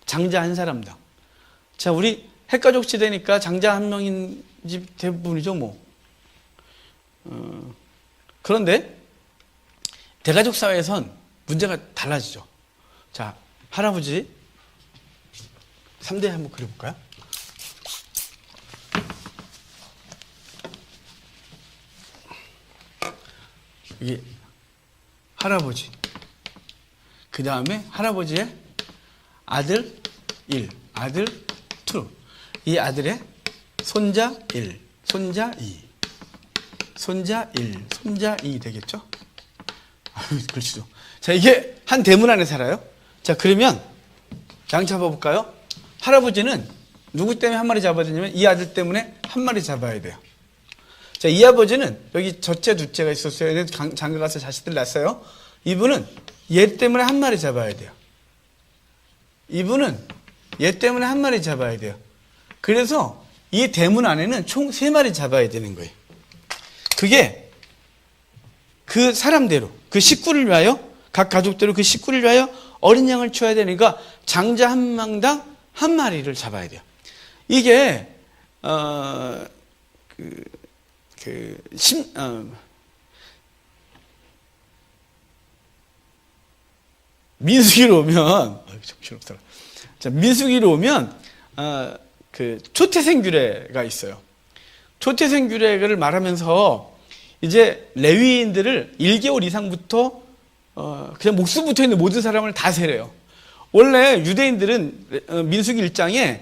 [SPEAKER 1] 장자 한 사람당. 자, 우리 핵가족 시대니까 장자 한 명인 집 대부분이죠, 뭐. 그런데 대가족 사회에선 문제가 달라지죠. 자, 할아버지 3대 한번 그려볼까요? 이게 할아버지, 그 다음에 할아버지의 아들 1, 아들 2, 이 아들의 손자 1, 손자 2, 손자 1, 손자 2 되겠죠? 그렇죠. 자, 이게 한 대문 안에 살아요. 자, 그러면 양 잡아볼까요? 할아버지는 누구 때문에 한 마리 잡아야 되냐면 이 아들 때문에 한 마리 잡아야 돼요. 자, 이 아버지는 여기 첫째, 둘째가 있었어요. 장가 가서 자식들 낳았어요. 이분은 얘 때문에 한 마리 잡아야 돼요. 이분은 얘 때문에 한 마리 잡아야 돼요. 그래서 이 대문 안에는 총 3마리 잡아야 되는 거예요. 그게 그 사람대로, 그 식구를 위하여, 각 가족대로 그 식구를 위하여 어린 양을 치워야 되니까 장자 한 명당 한 마리를 잡아야 돼요. 이게 민수기로 오면 정신없더라. 자, 민수기로 오면 그 초태생규례가 있어요. 초태생규례를 말하면서 이제 레위인들을 1개월 이상부터 그냥 목숨 붙어 있는 모든 사람을 다 세래요. 원래 유대인들은 민수기 1장에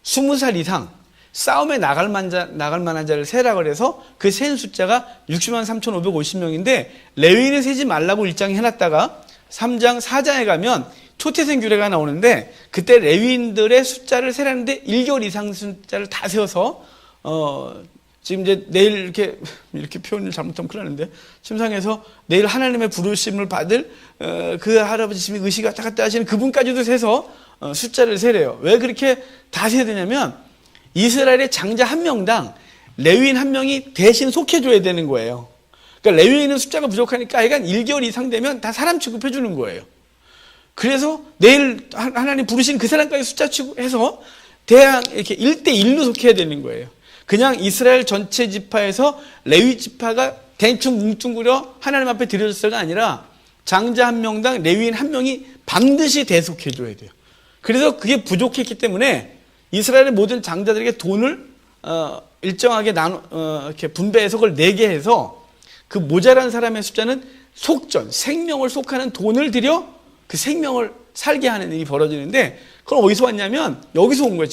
[SPEAKER 1] 20살 이상 싸움에 나갈 만한 자를 세라 그래서 그 센 숫자가 60만 3,550명인데 레위인을 세지 말라고 1장에 해놨다가 3장 4장에 가면 초태생 규례가 나오는데 그때 레위인들의 숫자를 세라는데 1개월 이상 숫자를 다 세워서 지금 이제 내일 이렇게 표현을 잘못하면 큰일 나는데 침상에서 내일 하나님의 부르심을 받을 그 할아버지 집이 의식 왔다 갔다 하시는 그분까지도 세서 숫자를 세래요. 왜 그렇게 다 세야 되냐면 이스라엘의 장자 한 명당 레위인 한 명이 대신 속해줘야 되는 거예요. 그러니까 레위인은 숫자가 부족하니까 하여간 1개월 이상 되면 다 사람 취급해 주는 거예요. 그래서 내일 하나님 부르신 그 사람까지 숫자 취급해서 대항 이렇게 1대1로 속해야 되는 거예요. 그냥 이스라엘 전체 지파에서 레위 지파가 대충 뭉뚱그려 하나님 앞에 드려졌어가 아니라 장자 한 명당 레위인 한 명이 반드시 대속해 줘야 돼요. 그래서 그게 부족했기 때문에 이스라엘의 모든 장자들에게 돈을 일정하게 이렇게 분배해서 그걸 내게 해서 그 모자란 사람의 숫자는 속전, 생명을 속하는 돈을 들여 그 생명을 살게 하는 일이 벌어지는데 그건 어디서 왔냐면 여기서 온 거예요.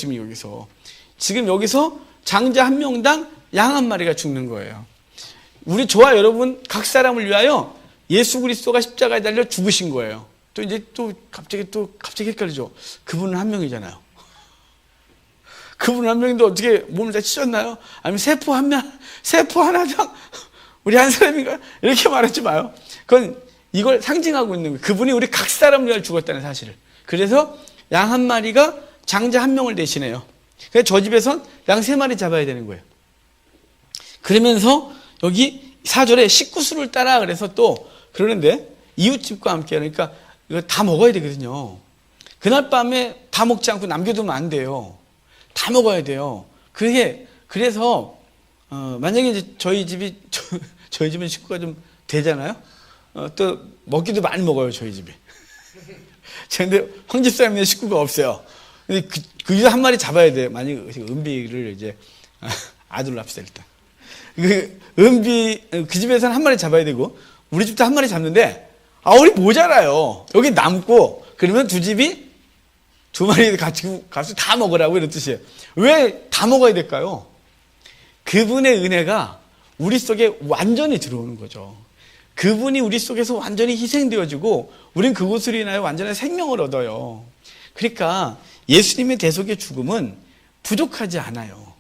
[SPEAKER 1] 지금 여기서 장자 한 명당 양 한 마리가 죽는 거예요. 우리 저와 여러분 각 사람을 위하여 예수 그리스도가 십자가에 달려 죽으신 거예요. 또 갑자기 헷갈리죠. 그분은 한 명이잖아요. 그분 한 명인데 어떻게 몸을 다 찢었나요? 아니면 세포 하나당 우리 한 사람인가? 이렇게 말하지 마요. 그건 이걸 상징하고 있는 거예요. 그분이 우리 각 사람을 위하여 죽었다는 사실을. 그래서 양 한 마리가 장자 한 명을 대신해요. 그래서 저 집에선 양 3마리 잡아야 되는 거예요. 그러면서 여기 4절에 식구수를 따라 그래서 또 그러는데 이웃집과 함께 그러니까 이거 다 먹어야 되거든요. 그날 밤에 다 먹지 않고 남겨두면 안 돼요. 다 먹어야 돼요. 그래서 만약에 이제 저희 집은 식구가 좀 되잖아요. 또 먹기도 많이 먹어요, 저희 집에. 근데 황집사님네 식구가 없어요. 근데 그 한 마리 잡아야 돼요. 만약 은비를 이제 아들로 합시다 일단. 그 집에서는 한 마리 잡아야 되고 우리 집도 한 마리 잡는데 우리 모자라요. 여기 남고 그러면 두 집이 두 마리 같이 가서 다 먹으라고 이런 뜻이에요. 왜 다 먹어야 될까요? 그분의 은혜가 우리 속에 완전히 들어오는 거죠. 그분이 우리 속에서 완전히 희생되어지고 우린 그것으로 인하여 완전한 생명을 얻어요. 그러니까 예수님의 대속의 죽음은 부족하지 않아요.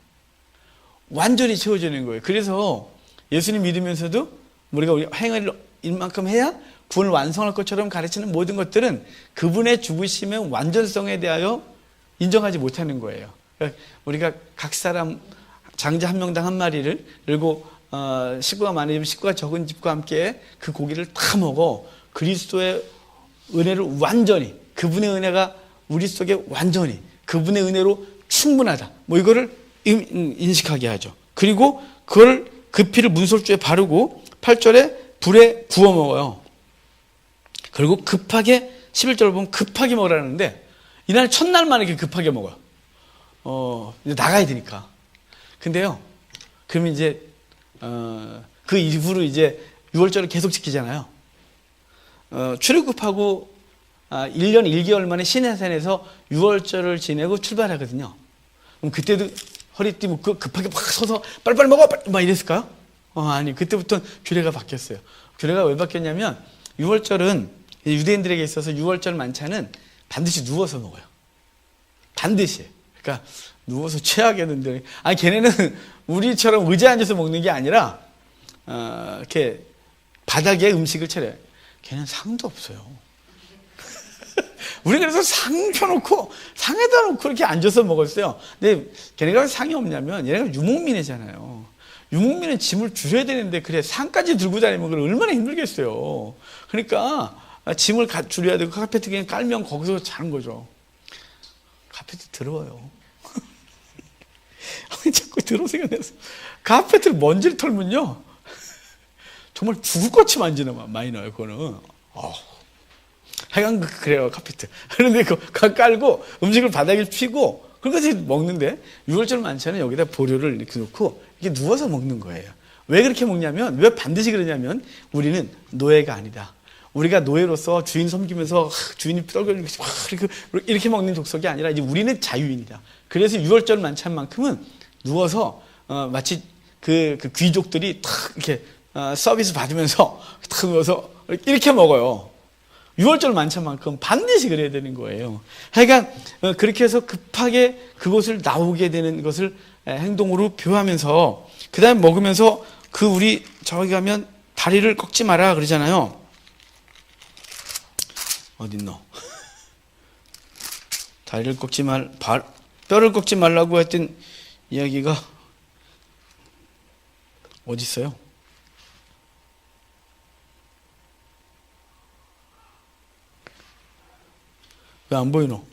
[SPEAKER 1] 완전히 채워지는 거예요. 그래서 예수님 믿으면서도 우리가 행을 일만큼 해야 구원을 완성할 것처럼 가르치는 모든 것들은 그분의 죽으심의 완전성에 대하여 인정하지 못하는 거예요. 그러니까 우리가 각 사람 장자 한 명당 한 마리를 그리고 식구가 많으면 식구가 적은 집과 함께 그 고기를 다 먹어 그리스도의 은혜를 완전히 그분의 은혜가 우리 속에 완전히 그분의 은혜로 충분하다. 뭐 이거를 인식하게 하죠. 그리고 그걸 그 피를 문설주에 바르고 8절에 불에 구워 먹어요. 그리고 급하게 11절을 보면 급하게 먹으라는데 이날 첫날만 이렇게 급하게 먹어요. 이제 나가야 되니까. 근데요. 그러면 이제 그 이후로 이제 6월절을 계속 지키잖아요. 출애굽하고 1년 1개월 만에 시내산에서 6월절을 지내고 출발하거든요. 그럼 그때도 허리띠 묶고 급하게 막 서서 빨리빨리 먹어! 막 이랬을까요? 아니, 그때부터는 규례가 바뀌었어요. 규례가 왜 바뀌었냐면 6월절은 유대인들에게 있어서 6월절 만찬은 반드시 누워서 먹어요. 반드시. 그러니까 누워서 최악이었는데 걔네는 우리처럼 의자에 앉아서 먹는 게 아니라 이렇게 바닥에 음식을 차려요. 걔는 상도 없어요. 우리 그래서 상 펴놓고 상에다 놓고 이렇게 앉아서 먹었어요. 근데 걔네가 왜 상이 없냐면 얘네가 유목민이잖아요. 유목민은 짐을 줄여야 되는데 그래 상까지 들고 다니면 그걸 얼마나 힘들겠어요. 그러니까 짐을 줄여야 되고 카페트 그냥 깔면 거기서 자는 거죠. 카페트 더러워요. 자꾸 더러운 생각이 나서 카페트를 먼지를 털면요 정말 죽을 것이 많이 나요. 그거는 하여간 그래요 카페트. 그런데 그거 깔고 음식을 바닥에 피고 그것이 먹는데 6월절 만찬은 여기다 보료를 이렇게 놓고 이렇게 누워서 먹는 거예요. 왜 그렇게 먹냐면 왜 반드시 그러냐면 우리는 노예가 아니다. 우리가 노예로서 주인 섬기면서 주인이 떨거리고 이렇게 먹는 족속이 아니라 이제 우리는 자유인이다. 그래서 6월절 만찬만큼은 누워서 마치 그 귀족들이 탁 이렇게 서비스 받으면서 탁 누워서 이렇게 먹어요. 6월절 만찬만큼 반드시 그래야 되는 거예요. 하여간 그렇게 해서 급하게 그것을 나오게 되는 것을 행동으로 표하면서 그 다음에 먹으면서 우리 저기 가면 다리를 꺾지 마라 그러잖아요. 어딨노? 다리를 꺾지 뼈를 꺾지 말라고 했던 이야기가 어디 있어요? 왜 안 보이노?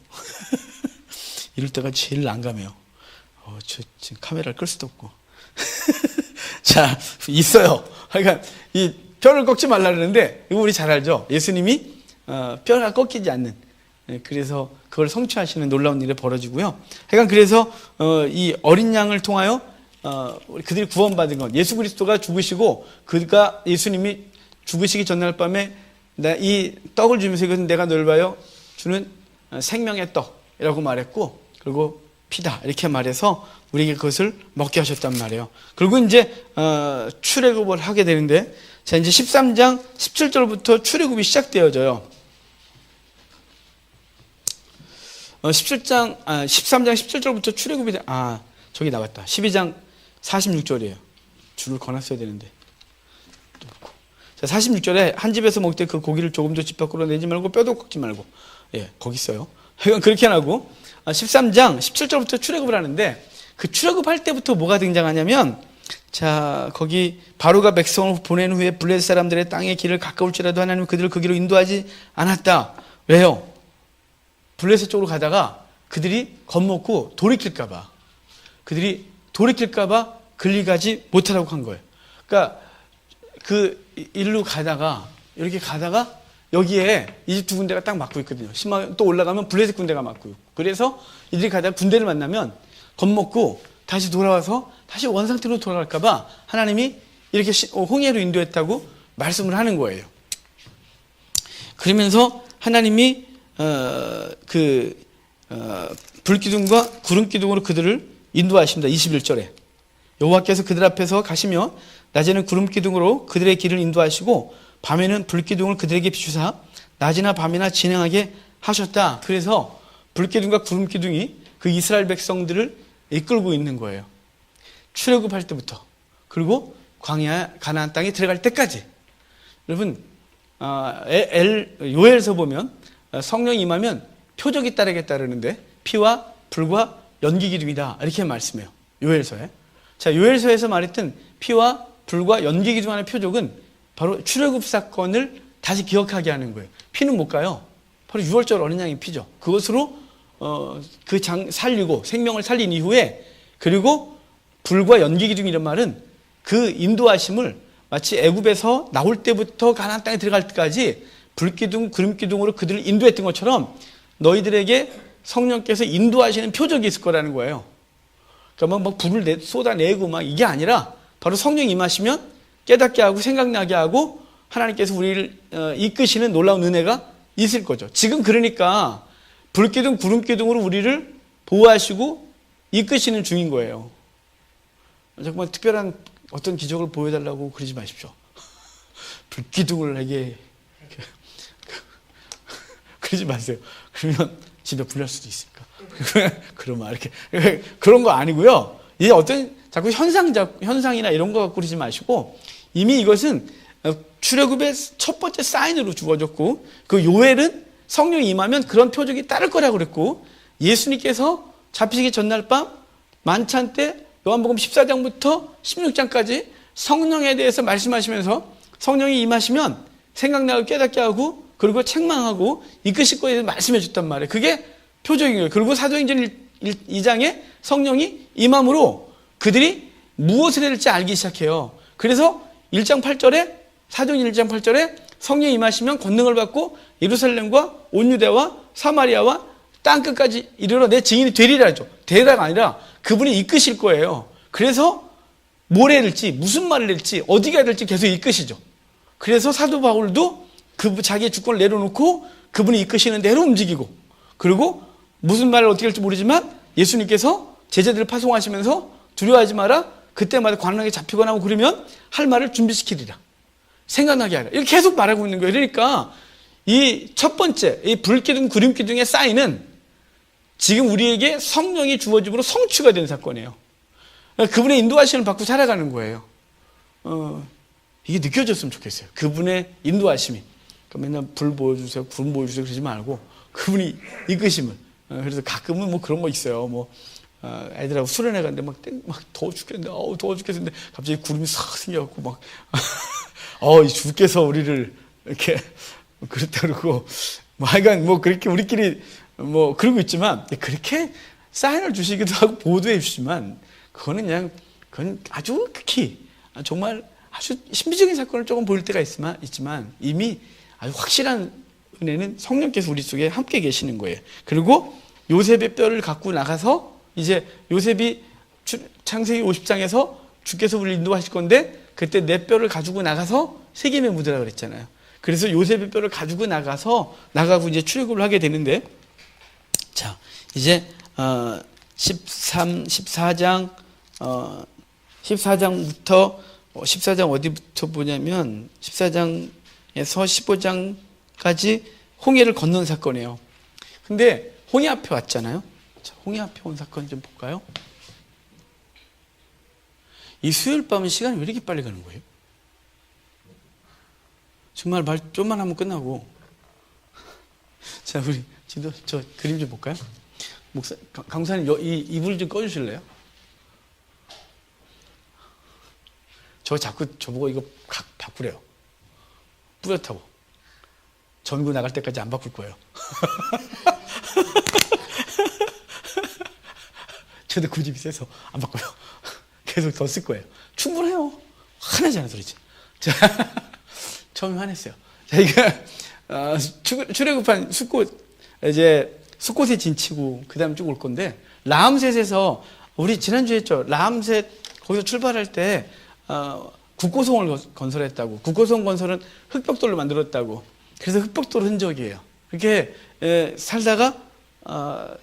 [SPEAKER 1] 이럴 때가 제일 난감해요. 저 지금 카메라를 끌 수도 없고. 자, 있어요. 그러니까 이 뼈를 꺾지 말라 그러는데 이거 우리 잘 알죠? 예수님이 뼈가 꺾이지 않는 그래서 그걸 성취하시는 놀라운 일이 벌어지고요. 하여간 그래서 이 어린 양을 통하여 그들이 구원받은 것 예수 그리스도가 죽으시고 그가 예수님이 죽으시기 전날 밤에 이 떡을 주면서 이것은 내가 널 위하여 주는 생명의 떡이라고 말했고 그리고 피다 이렇게 말해서 우리에게 그것을 먹게 하셨단 말이에요. 그리고 이제 출애굽을 하게 되는데 자 이제 13장 17절부터 출애굽이 시작되어져요. 13장 17절부터 출애굽이 저기 나왔다. 12장 46절이에요. 줄을 거놨어야 되는데. 자, 46절에 한 집에서 먹을 때 그 고기를 조금도 집 밖으로 내지 말고 뼈도 꺾지 말고. 예, 거기 있어요. 그렇게 하고 13장 17절부터 출애굽을 하는데 그 출애굽할 때부터 뭐가 등장하냐면 자, 거기 바로가 백성을 보낸 후에 블레셋 사람들의 땅의 길을 가까울지라도 하나님은 그들을 그 길로 인도하지 않았다. 왜요? 블레셋 쪽으로 가다가 그들이 겁먹고 돌이킬까봐 그들이 돌이킬까봐 근리가지 못하라고 한 거예요. 그러니까 그 일로 가다가 이렇게 가다가 여기에 이 집 두 군데가 딱 맞고 있거든요. 또 올라가면 블레셋 군대가 맞고 있고. 그래서 이들이 가다가 군대를 만나면 겁먹고 다시 돌아와서 다시 원상태로 돌아갈까봐 하나님이 이렇게 홍해로 인도했다고 말씀을 하는 거예요. 그러면서 하나님이 불기둥과 구름기둥으로 그들을 인도하십니다. 21절에 여호와께서 그들 앞에서 가시며 낮에는 구름기둥으로 그들의 길을 인도하시고 밤에는 불기둥을 그들에게 비추사 낮이나 밤이나 진행하게 하셨다. 그래서 불기둥과 구름기둥이 그 이스라엘 백성들을 이끌고 있는 거예요. 출애굽할 때부터 그리고 광야 가나안 땅에 들어갈 때까지. 여러분 요엘서 보면 성령이 임하면 표적이 따르겠다 그러는데 피와 불과 연기 기둥이다 이렇게 말씀해요. 요엘서에. 자, 요엘서에서 말했던 피와 불과 연기 기둥 안의 표적은 바로 출애굽 사건을 다시 기억하게 하는 거예요. 피는 못 가요. 바로 6월절 어린 양의 피죠. 그것으로 그 장 살리고 생명을 살린 이후에 그리고 불과 연기 기둥이란 말은 그 인도하심을 마치 애굽에서 나올 때부터 가나안 땅에 들어갈 때까지 불기둥, 구름기둥으로 그들을 인도했던 것처럼 너희들에게 성령께서 인도하시는 표적이 있을 거라는 거예요. 그러니까 막 불을 쏟아내고 막 이게 아니라 바로 성령 임하시면 깨닫게 하고 생각나게 하고 하나님께서 우리를 이끄시는 놀라운 은혜가 있을 거죠. 지금 그러니까 불기둥, 구름기둥으로 우리를 보호하시고 이끄시는 중인 거예요. 정말 특별한 어떤 기적을 보여달라고 그러지 마십시오. 불기둥을 내게 그러지 마세요. 그러면 집에 불날 수도 있으니까. 그러면 이렇게 그런 거 아니고요. 이게 어떤 자꾸 현상이나 이런 거 갖고 그러지 마시고 이미 이것은 출애굽의 첫 번째 사인으로 주어졌고 그 요엘은 성령이 임하면 그런 표적이 따를 거라고 그랬고 예수님께서 잡히시기 전날 밤 만찬 때 요한복음 14장부터 16장까지 성령에 대해서 말씀하시면서 성령이 임하시면 생각나고 깨닫게 하고 그리고 책망하고 이끄실 거에 대해서 말씀해 줬단 말이에요. 그게 표적인 거예요. 그리고 사도행전 2장에 성령이 임함으로 그들이 무엇을 해야 될지 알기 시작해요. 그래서 1장 8절에 사도행전 1장 8절에 성령이 임하시면 권능을 받고 예루살렘과 온 유대와 사마리아와 땅끝까지 이르러 내 증인이 되리라죠. 되리라가 아니라 그분이 이끄실 거예요. 그래서 뭘 해야 될지 무슨 말을 할지 어디 가야 될지 계속 이끄시죠. 그래서 사도 바울도 자기의 주권을 내려놓고 그분이 이끄시는 대로 움직이고 그리고 무슨 말을 어떻게 할지 모르지만 예수님께서 제자들을 파송하시면서 두려워하지 마라. 그때마다 관원에게 잡히거나 하고 그러면 할 말을 준비시키리라. 생각나게 하라. 이렇게 계속 말하고 있는 거예요. 그러니까 이 첫 번째 이 불기둥 구름기둥의 사인은 지금 우리에게 성령이 주어짐으로 성취가 된 사건이에요. 그분의 인도하심을 받고 살아가는 거예요. 이게 느껴졌으면 좋겠어요. 그분의 인도하심이. 맨날 불 보여주세요, 구름 보여주세요 그러지 말고 그분이 이끄심을. 그래서 가끔은 뭐 그런 거 있어요. 애들하고 수련회 갔는데 막 더워 죽겠는데, 더워 죽겠는데 갑자기 구름이 싹 생겨갖고 막 이 주께서 우리를 이렇게 그랬다 그러고 하여간 그렇게 우리끼리 그러고 있지만 그렇게 사인을 주시기도 하고 보도해 주시지만 그건 아주 극히 정말 아주 신비적인 사건을 조금 보일 때가 있지만 이미 아주 확실한 은혜는 성령께서 우리 속에 함께 계시는 거예요. 그리고 요셉의 뼈를 갖고 나가서 이제 요셉이 창세기 50장에서 주께서 우리를 인도하실 건데 그때 내 뼈를 가지고 나가서 세겜에 묻으라 그랬잖아요. 그래서 요셉의 뼈를 가지고 나가고 이제 출애굽을 하게 되는데 자 이제 14장 14장 어디부터 보냐면 14장에서 15장까지 홍해를 건넌 사건이에요. 근데 홍해 앞에 왔잖아요. 자, 홍해 앞에 온 사건 좀 볼까요? 이 수요일 밤은 시간이 왜 이렇게 빨리 가는 거예요? 정말 말 좀만 하면 끝나고. 자, 우리 저 그림 좀 볼까요? 강사님 이불 좀 꺼주실래요? 저 자꾸 저보고 이거 바꾸래요. 뿌옇다고. 전구 나갈 때까지 안 바꿀 거예요. 저도 고집이 세서 안 바꿔요. 계속 더 쓸 거예요. 충분해요. 화나지 않아 소리지. 자, 처음에 화냈어요. 자기가 출애굽한 숫곳, 이제 숫곳에 진치고 그 다음 쭉 올 건데, 라암셋에서 우리 지난주에 했죠. 라암셋 거기서 출발할 때 국고성을 건설했다고. 국고성 건설은 흙벽돌로 만들었다고. 그래서 흙벽돌 흔적이에요. 그렇게 살다가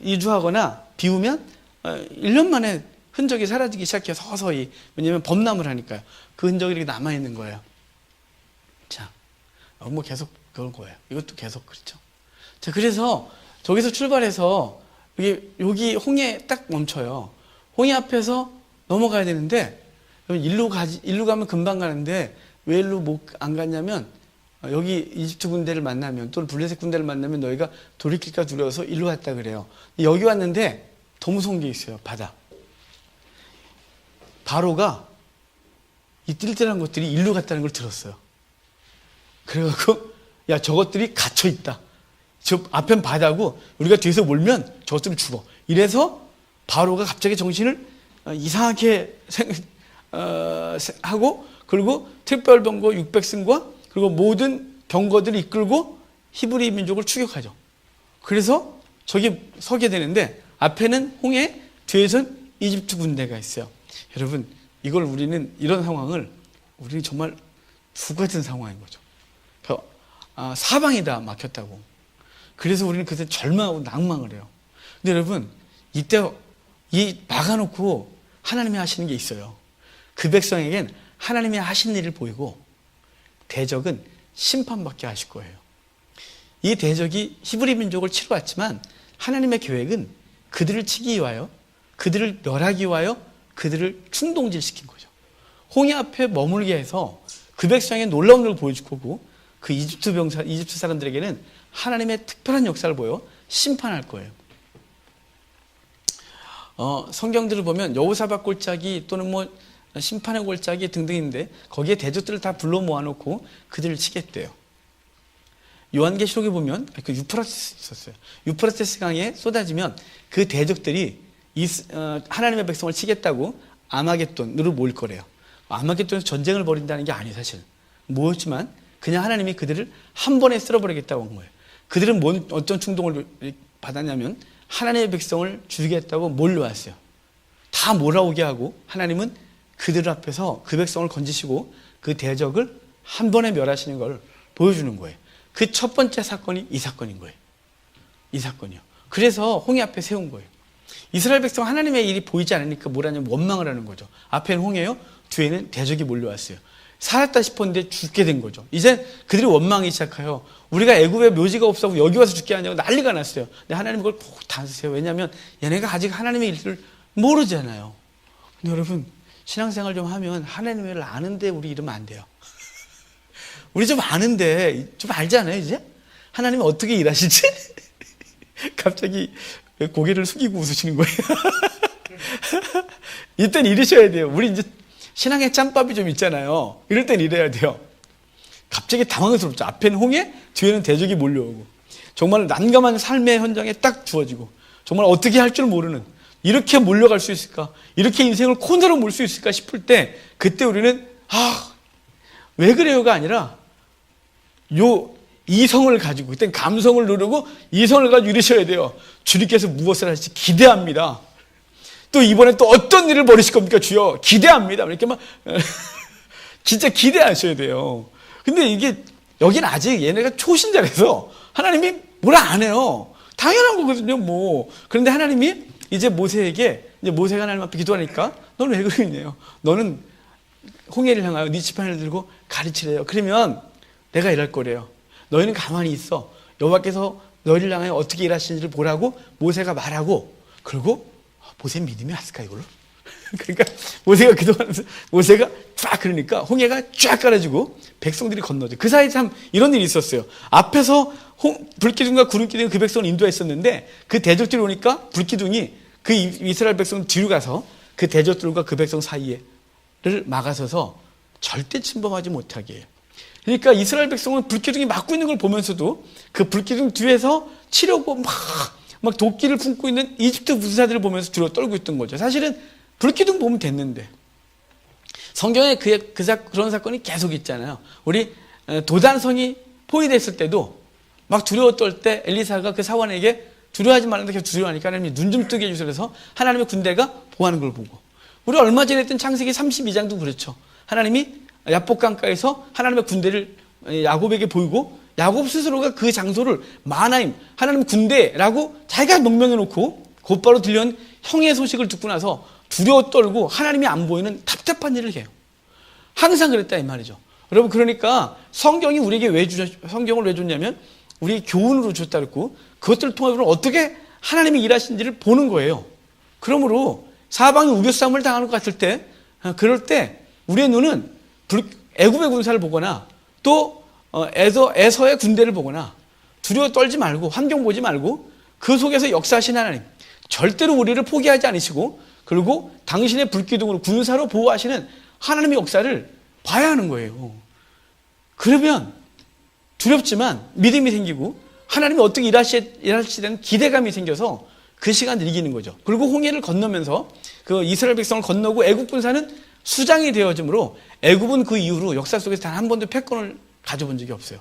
[SPEAKER 1] 이주하거나 비우면 1년 만에 흔적이 사라지기 시작해요. 서서히. 왜냐하면 범람을 하니까요. 그 흔적이 이렇게 남아있는 거예요. 자, 뭐 계속 그런 거예요. 이것도 계속 그렇죠. 자, 그래서 저기서 출발해서 여기 홍해 딱 멈춰요. 홍해 앞에서 넘어가야 되는데, 일로 가면 금방 가는데, 왜 일로 안 갔냐면, 여기 이집트 군대를 만나면, 또는 블레셋 군대를 만나면 너희가 돌이킬까 두려워서 일로 왔다 그래요. 여기 왔는데, 더 무서운 게 있어요. 바다. 바로가 이 띨띨한 것들이 일로 갔다는 걸 들었어요. 그래갖고, 야, 저것들이 갇혀있다. 저 앞엔 바다고, 우리가 뒤에서 몰면 저것들은 죽어. 이래서 바로가 갑자기 정신을 이상하게 하고, 그리고 특별병거 600승과 그리고 모든 병거들을 이끌고 히브리 민족을 추격하죠. 그래서 저기 서게 되는데, 앞에는 홍해, 뒤에서는 이집트 군대가 있어요. 여러분, 우리는 이런 상황을 우리는 정말 죽 같은 상황인 거죠. 사방이 다 막혔다고. 그래서 우리는 그때 절망하고 낭망을 해요. 근데 여러분, 이때 막아놓고 하나님이 하시는 게 있어요. 그 백성에겐 하나님이 하신 일을 보이고 대적은 심판받게 하실 거예요. 이 대적이 히브리 민족을 치러 왔지만 하나님의 계획은 그들을 치기 위하여, 그들을 멸하기 위하여 그들을 충동질시킨 거죠. 홍해 앞에 머물게 해서 그 백성의 놀라운 걸 보여줄 거고, 그 이집트 사람들에게는 하나님의 특별한 역사를 보여 심판할 거예요. 성경들을 보면 여호사밧 골짜기 또는 뭐 심판의 골짜기 등등인데, 거기에 대적들을 다 불러 모아놓고 그들을 치겠대요. 요한계시록에 보면 그 유프라테스 있었어요. 유프라테스 강에 쏟아지면 그 대적들이 하나님의 백성을 치겠다고 아마겟돈으로 모일 거래요. 아마겟돈에서 전쟁을 벌인다는 게 아니에요. 사실 모였지만 그냥 하나님이 그들을 한 번에 쓸어버리겠다고 한 거예요. 그들은 어떤 충동을 받았냐면 하나님의 백성을 죽이겠다고 몰려왔어요. 다 몰아오게 하고 하나님은 그들 앞에서 그 백성을 건지시고 그 대적을 한 번에 멸하시는 걸 보여주는 거예요. 그 첫 번째 사건이 이 사건인 거예요. 이 사건이요. 그래서 홍해 앞에 세운 거예요. 이스라엘 백성 하나님의 일이 보이지 않으니까 뭐라냐면 원망을 하는 거죠. 앞에는 홍해요, 뒤에는 대적이 몰려왔어요. 살았다 싶었는데 죽게 된 거죠. 이제 그들이 원망이 시작해요. 우리가 애굽에 묘지가 없어서 여기 와서 죽게 하냐고 난리가 났어요. 근데 하나님 그걸 꼭 다스세요. 왜냐하면 얘네가 아직 하나님의 일을 모르잖아요. 근데 여러분, 신앙생활 좀 하면 하나님의 일을 아는데 우리 이러면 안 돼요. 우리 좀 아는데 좀 알잖아요. 이제 하나님이 어떻게 일하실지. 갑자기 고개를 숙이고 웃으시는 거예요. 이땐 이러셔야 돼요. 우리 이제 신앙의 짬밥이 좀 있잖아요. 이럴 땐 이래야 돼요. 갑자기 당황스럽죠. 앞에는 홍해, 뒤에는 대적이 몰려오고, 정말 난감한 삶의 현장에 딱 주어지고, 정말 어떻게 할 줄 모르는, 이렇게 몰려갈 수 있을까, 이렇게 인생을 코너로 몰 수 있을까 싶을 때, 그때 우리는 왜 그래요가 아니라 이성을 가지고, 그땐 감성을 누르고 이성을 가지고 이러셔야 돼요. 주님께서 무엇을 하실지 기대합니다. 또 이번에 또 어떤 일을 벌이실 겁니까, 주여? 기대합니다. 이렇게 막 진짜 기대하셔야 돼요. 근데 이게 여기는 아직 얘네가 초신자라서 하나님이 뭐라 안 해요. 당연한 거거든요, 뭐. 그런데 하나님이 이제 모세에게, 이제 모세가 하나님 앞에 기도하니까, 너는 왜 그러냐요? 너는 홍해를 향하여 네 지팡이를 들고 가르치래요. 그러면 내가 일할 거래요. 너희는 가만히 있어. 여호와께서 너희를 향하여 어떻게 일하시는지를 보라고 모세가 말하고, 그리고 모세 믿음이 왔을까 이걸로? 그러니까 모세가 기도하면서 모세가 쫙 그러니까 홍해가 쫙 깔아지고 백성들이 건너죠. 그 사이에 참 이런 일이 있었어요. 앞에서 불기둥과 구름기둥이 그 백성을 인도했었는데, 그 대적들이 오니까 불기둥이 그 이스라엘 백성 뒤로 가서 그 대적들과 그 백성 사이에를 막아서서 절대 침범하지 못하게 해요. 그러니까 이스라엘 백성은 불기둥이 막고 있는 걸 보면서도 그 불기둥 뒤에서 치려고 막 도끼를 품고 있는 이집트 부사들을 보면서 뒤로 떨고 있던 거죠. 사실은 불기둥 보면 됐는데, 성경에 그런 사건이 계속 있잖아요. 우리 도단성이 포위됐을 때도 막 두려워 떨 때 엘리사가 그 사원에게 두려워하지 말라는데 계속 두려워하니까 하나님이 눈 좀 뜨게 해주세요. 그래서 하나님의 군대가 보하는 걸 보고, 우리 얼마 전에 했던 창세기 32장도 그렇죠. 하나님이 야복강가에서 하나님의 군대를 야곱에게 보이고 야곱 스스로가 그 장소를 마하나임, 하나님 군대라고 자기가 명명해 놓고 곧바로 들려온 형의 소식을 듣고 나서 두려워 떨고 하나님이 안 보이는 답답한 일을 해요. 항상 그랬다 이 말이죠. 여러분, 그러니까 성경이 우리에게 성경을 왜 줬냐면 우리 교훈으로 줬다 그랬고, 그것들을 통해서 어떻게 하나님이 일하신지를 보는 거예요. 그러므로 사방이 우겨싸움을 당하는 것 같을 때, 그럴 때 우리의 눈은 애굽의 군사를 보거나 또 에서의 군대를 보거나 두려워 떨지 말고 환경 보지 말고 그 속에서 역사하신 하나님, 절대로 우리를 포기하지 않으시고 그리고 당신의 불기둥으로 군사로 보호하시는 하나님의 역사를 봐야 하는 거예요. 그러면 두렵지만 믿음이 생기고 하나님이 어떻게 일하시는 기대감이 생겨서 그 시간을 이기는 거죠. 그리고 홍해를 건너면서 그 이스라엘 백성을 건너고 애굽 군사는 수장이 되어지므로 애굽은 그 이후로 역사 속에서 단 한 번도 패권을 가져본 적이 없어요.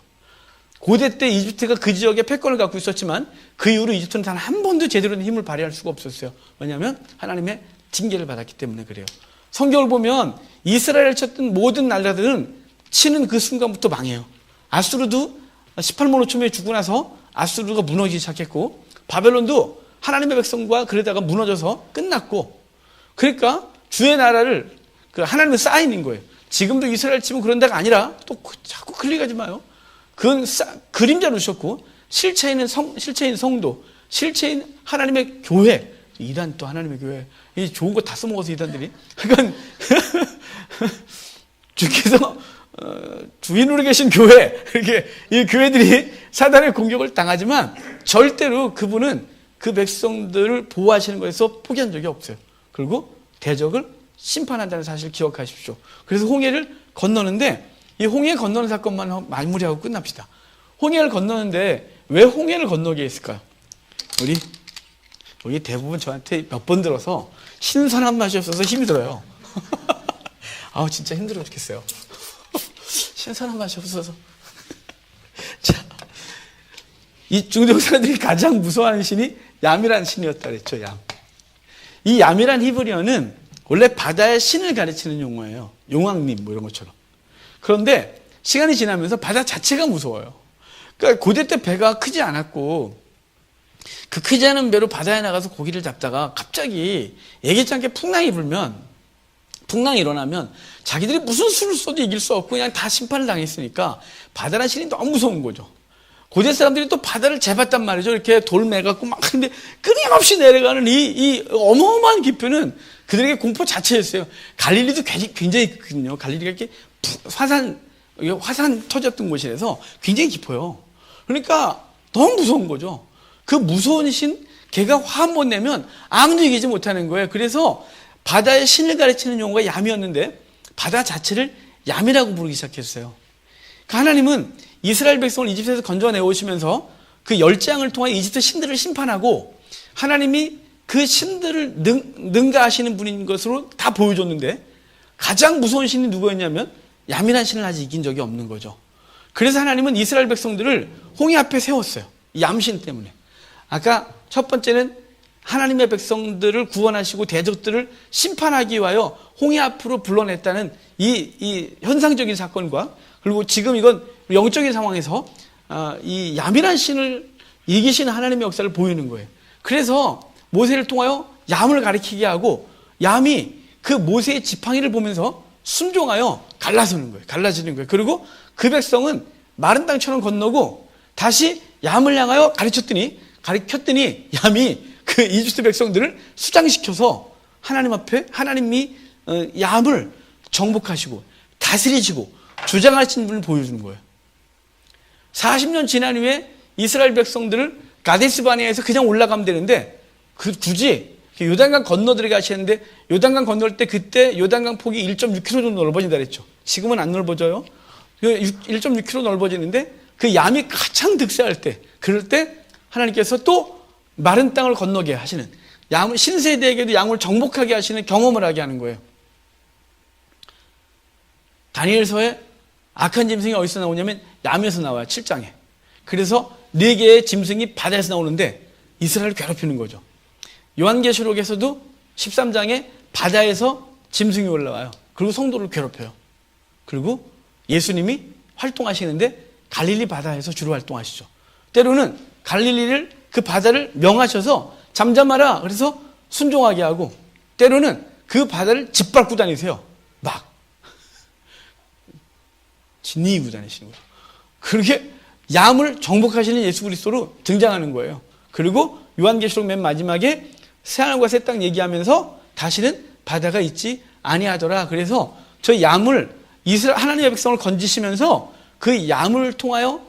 [SPEAKER 1] 고대 때 이집트가 그 지역에 패권을 갖고 있었지만 그 이후로 이집트는 단 한 번도 제대로 된 힘을 발휘할 수가 없었어요. 왜냐하면 하나님의 징계를 받았기 때문에 그래요. 성경을 보면 이스라엘을 쳤던 모든 나라들은 치는 그 순간부터 망해요. 아수르도 18만 5천명이 죽고 나서 아수르가 무너지기 시작했고, 바벨론도 하나님의 백성과 그러다가 무너져서 끝났고, 그러니까 주의 나라를 하나님의 쌓이는 거예요. 지금도 이스라엘 치면 그런 데가 아니라 또 자꾸 클릭하지 마요. 그건 그림자로 주셨고, 실체인 성도, 실체인 하나님의 교회, 이단 또 하나님의 교회, 이 좋은 거 다 써먹어서 이단들이. 그러니까 주께서 주인으로 계신 교회, 이렇게 이 교회들이 사단의 공격을 당하지만 절대로 그분은 그 백성들을 보호하시는 것에서 포기한 적이 없어요. 그리고 대적을 심판한다는 사실을 기억하십시오. 그래서 홍해를 건너는데, 이 홍해 건너는 사건만 마무리하고 끝납시다. 홍해를 건너는데 왜 홍해를 건너게 했을까요? 우리 대부분 저한테 몇 번 들어서 신선한 맛이 없어서 힘이 들어요. 아우, 진짜 힘들어 죽겠어요. 신선한 맛이 없어서. 자, 이 중동 사람들이 가장 무서워하는 신이 얌이라는 신이었다 그랬죠. 얌. 이 얌이란 히브리어는 원래 바다의 신을 가르치는 용어예요. 용왕님 뭐 이런 것처럼. 그런데 시간이 지나면서 바다 자체가 무서워요. 그러니까 고대 때 배가 크지 않았고 그 크지 않은 배로 바다에 나가서 고기를 잡다가 갑자기 예기치 않게 풍랑이 일어나면 자기들이 무슨 수를 써도 이길 수 없고 그냥 다 심판을 당했으니까 바다라는 신이 너무 무서운 거죠. 고대 사람들이 또 바다를 재봤단 말이죠. 이렇게 돌 매갖고 막 근데 끊임없이 내려가는 이 어마어마한 깊이는 그들에게 공포 자체였어요. 갈릴리도 굉장히 깊거든요. 갈릴리가 이렇게 화산 터졌던 곳이라서 굉장히 깊어요. 그러니까 너무 무서운 거죠. 그 무서운 신, 걔가 화 한 번 내면 아무도 이기지 못하는 거예요. 그래서 바다의 신을 가르치는 용어가 얌이었는데 바다 자체를 얌이라고 부르기 시작했어요. 그러니까 하나님은 이스라엘 백성을 이집트에서 건져내 오시면서 그 열장을 통해 이집트 신들을 심판하고 하나님이 그 신들을 능가하시는 분인 것으로 다 보여줬는데 가장 무서운 신이 누구였냐면 얌이라는 신을 아직 이긴 적이 없는 거죠. 그래서 하나님은 이스라엘 백성들을 홍해 앞에 세웠어요. 얌신 때문에. 아까 첫 번째는 하나님의 백성들을 구원하시고 대적들을 심판하기 위하여 홍해 앞으로 불러냈다는 이 현상적인 사건과, 그리고 지금 이건 영적인 상황에서 이 얌이란 신을 이기시는 하나님의 역사를 보이는 거예요. 그래서 모세를 통하여 얌을 가리키게 하고 얌이 그 모세의 지팡이를 보면서 순종하여 갈라지는 거예요. 그리고 그 백성은 마른 땅처럼 건너고 다시 얌을 향하여 가르쳤더니 얌이 그 이집트 백성들을 수장시켜서 하나님 앞에 하나님이 얌을 정복하시고 다스리시고 주장하신 분을 보여주는 거예요. 40년 지난 후에 이스라엘 백성들을 가데스 바네아에서 그냥 올라가면 되는데 굳이 요단강 건너 들어가시는데 요단강 건널 때 그때 요단강 폭이 1.6km 정도 넓어진다 그랬죠. 지금은 안 넓어져요. 1.6km 넓어지는데 그 얌이 가장 득세할 때, 그럴 때 하나님께서 또 마른 땅을 건너게 하시는, 신세대에게도 양을 정복하게 하시는 경험을 하게 하는 거예요. 다니엘서에 악한 짐승이 어디서 나오냐면 얌에서 나와요. 7장에. 그래서 4개의 짐승이 바다에서 나오는데 이스라엘을 괴롭히는 거죠. 요한계시록에서도 13장에 바다에서 짐승이 올라와요. 그리고 성도를 괴롭혀요. 그리고 예수님이 활동하시는데 갈릴리 바다에서 주로 활동하시죠. 때로는 갈릴리를 그 바다를 명하셔서 잠잠하라 그래서 순종하게 하고 때로는 그 바다를 짓밟고 다니세요. 막 진이고 다니시는 거죠. 그렇게 얌을 정복하시는 예수 그리스도로 등장하는 거예요. 그리고 요한계시록 맨 마지막에 새하늘과 새 땅 얘기하면서 다시는 바다가 있지 아니하더라. 그래서 저 얌을 이스라엘 하나님의 백성을 건지시면서 그 얌을 통하여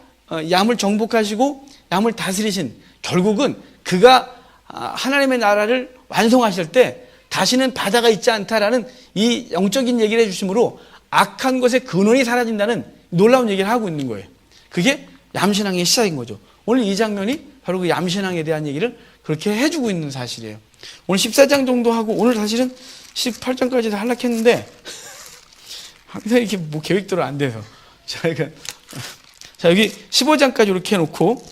[SPEAKER 1] 얌을 정복하시고 얌을 다스리신 결국은 그가 하나님의 나라를 완성하실 때 다시는 바다가 있지 않다라는 이 영적인 얘기를 해주심으로 악한 것의 근원이 사라진다는 놀라운 얘기를 하고 있는 거예요. 그게 얌신앙의 시작인 거죠. 오늘 이 장면이 바로 그 얌신앙에 대한 얘기를 그렇게 해주고 있는 사실이에요. 오늘 14장 정도 하고 오늘 사실은 18장까지 다 하락했는데 항상 이렇게 뭐 계획대로 안 돼서 자 여기 15장까지 이렇게 해놓고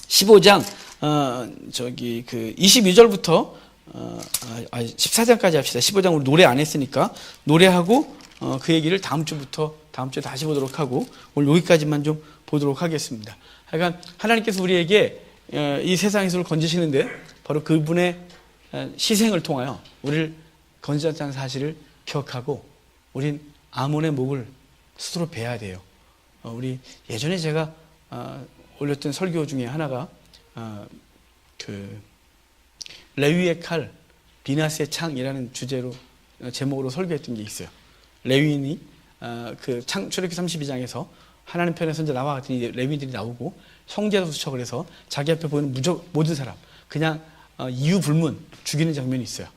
[SPEAKER 1] 15장 그 22절부터 14장까지 합시다. 15장 우리 노래 안 했으니까 노래하고 그 얘기를 다음 주에 다시 보도록 하고 오늘 여기까지만 좀 보도록 하겠습니다. 하여간 하나님께서 우리에게 이 세상에서 건지시는데 바로 그분의 희생을 통하여 우리를 건지셨다는 사실을 기억하고 우린 아몬의 목을 스스로 베야 돼요. 우리 예전에 제가 올렸던 설교 중에 하나가 그 레위의 칼, 비나스의 창이라는 주제로 제목으로 설교했던 게 있어요. 레위인이 그 출애굽기 32장에서 하나님 편에 선자 나와갔더니 레위인들이 나오고 형제도 수척을 해서 자기 앞에 보이는 모든 사람 그냥 이유 불문 죽이는 장면이 있어요.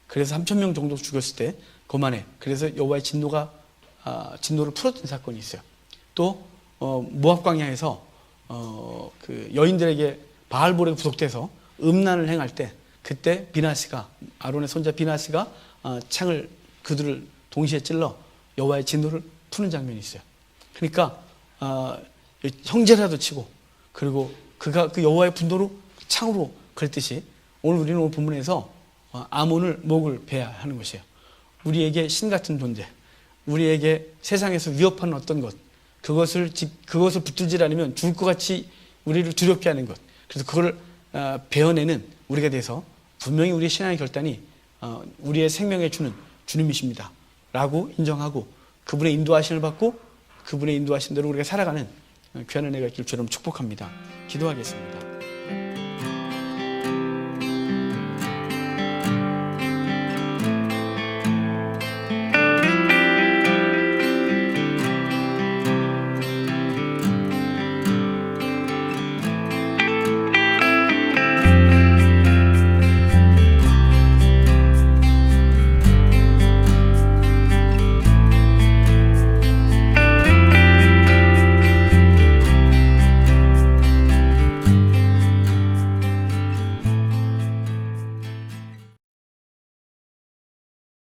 [SPEAKER 1] 그래서 3,000명 정도 죽였을 때 그만해. 그래서 여호와의 진노를 풀었던 사건이 있어요. 또 모압 광야에서 그 여인들에게 바알볼에 구속돼서 음란을 행할 때 그때 비나스가 아론의 손자 비나스가 창을 그들을 동시에 찔러 여호와의 진노를 푸는 장면이 있어요. 그러니까 형제라도 치고 그리고 그가 그 여호와의 분노로 창으로 그랬듯이 우리는 오늘 본문에서 아몬을 목을 베야 하는 것이에요. 우리에게 신 같은 존재, 우리에게 세상에서 위협하는 어떤 것, 그것을 붙들지 않으면 죽을 것 같이 우리를 두렵게 하는 것. 그래서 그걸 베어내는 우리가 돼서 분명히 우리의 신앙의 결단이 우리의 생명에 주는 주님이십니다. 라고 인정하고 그분의 인도하심을 받고 그분의 인도하신 대로 우리가 살아가는 귀한 은혜가 있길 주님 축복합니다. 기도하겠습니다.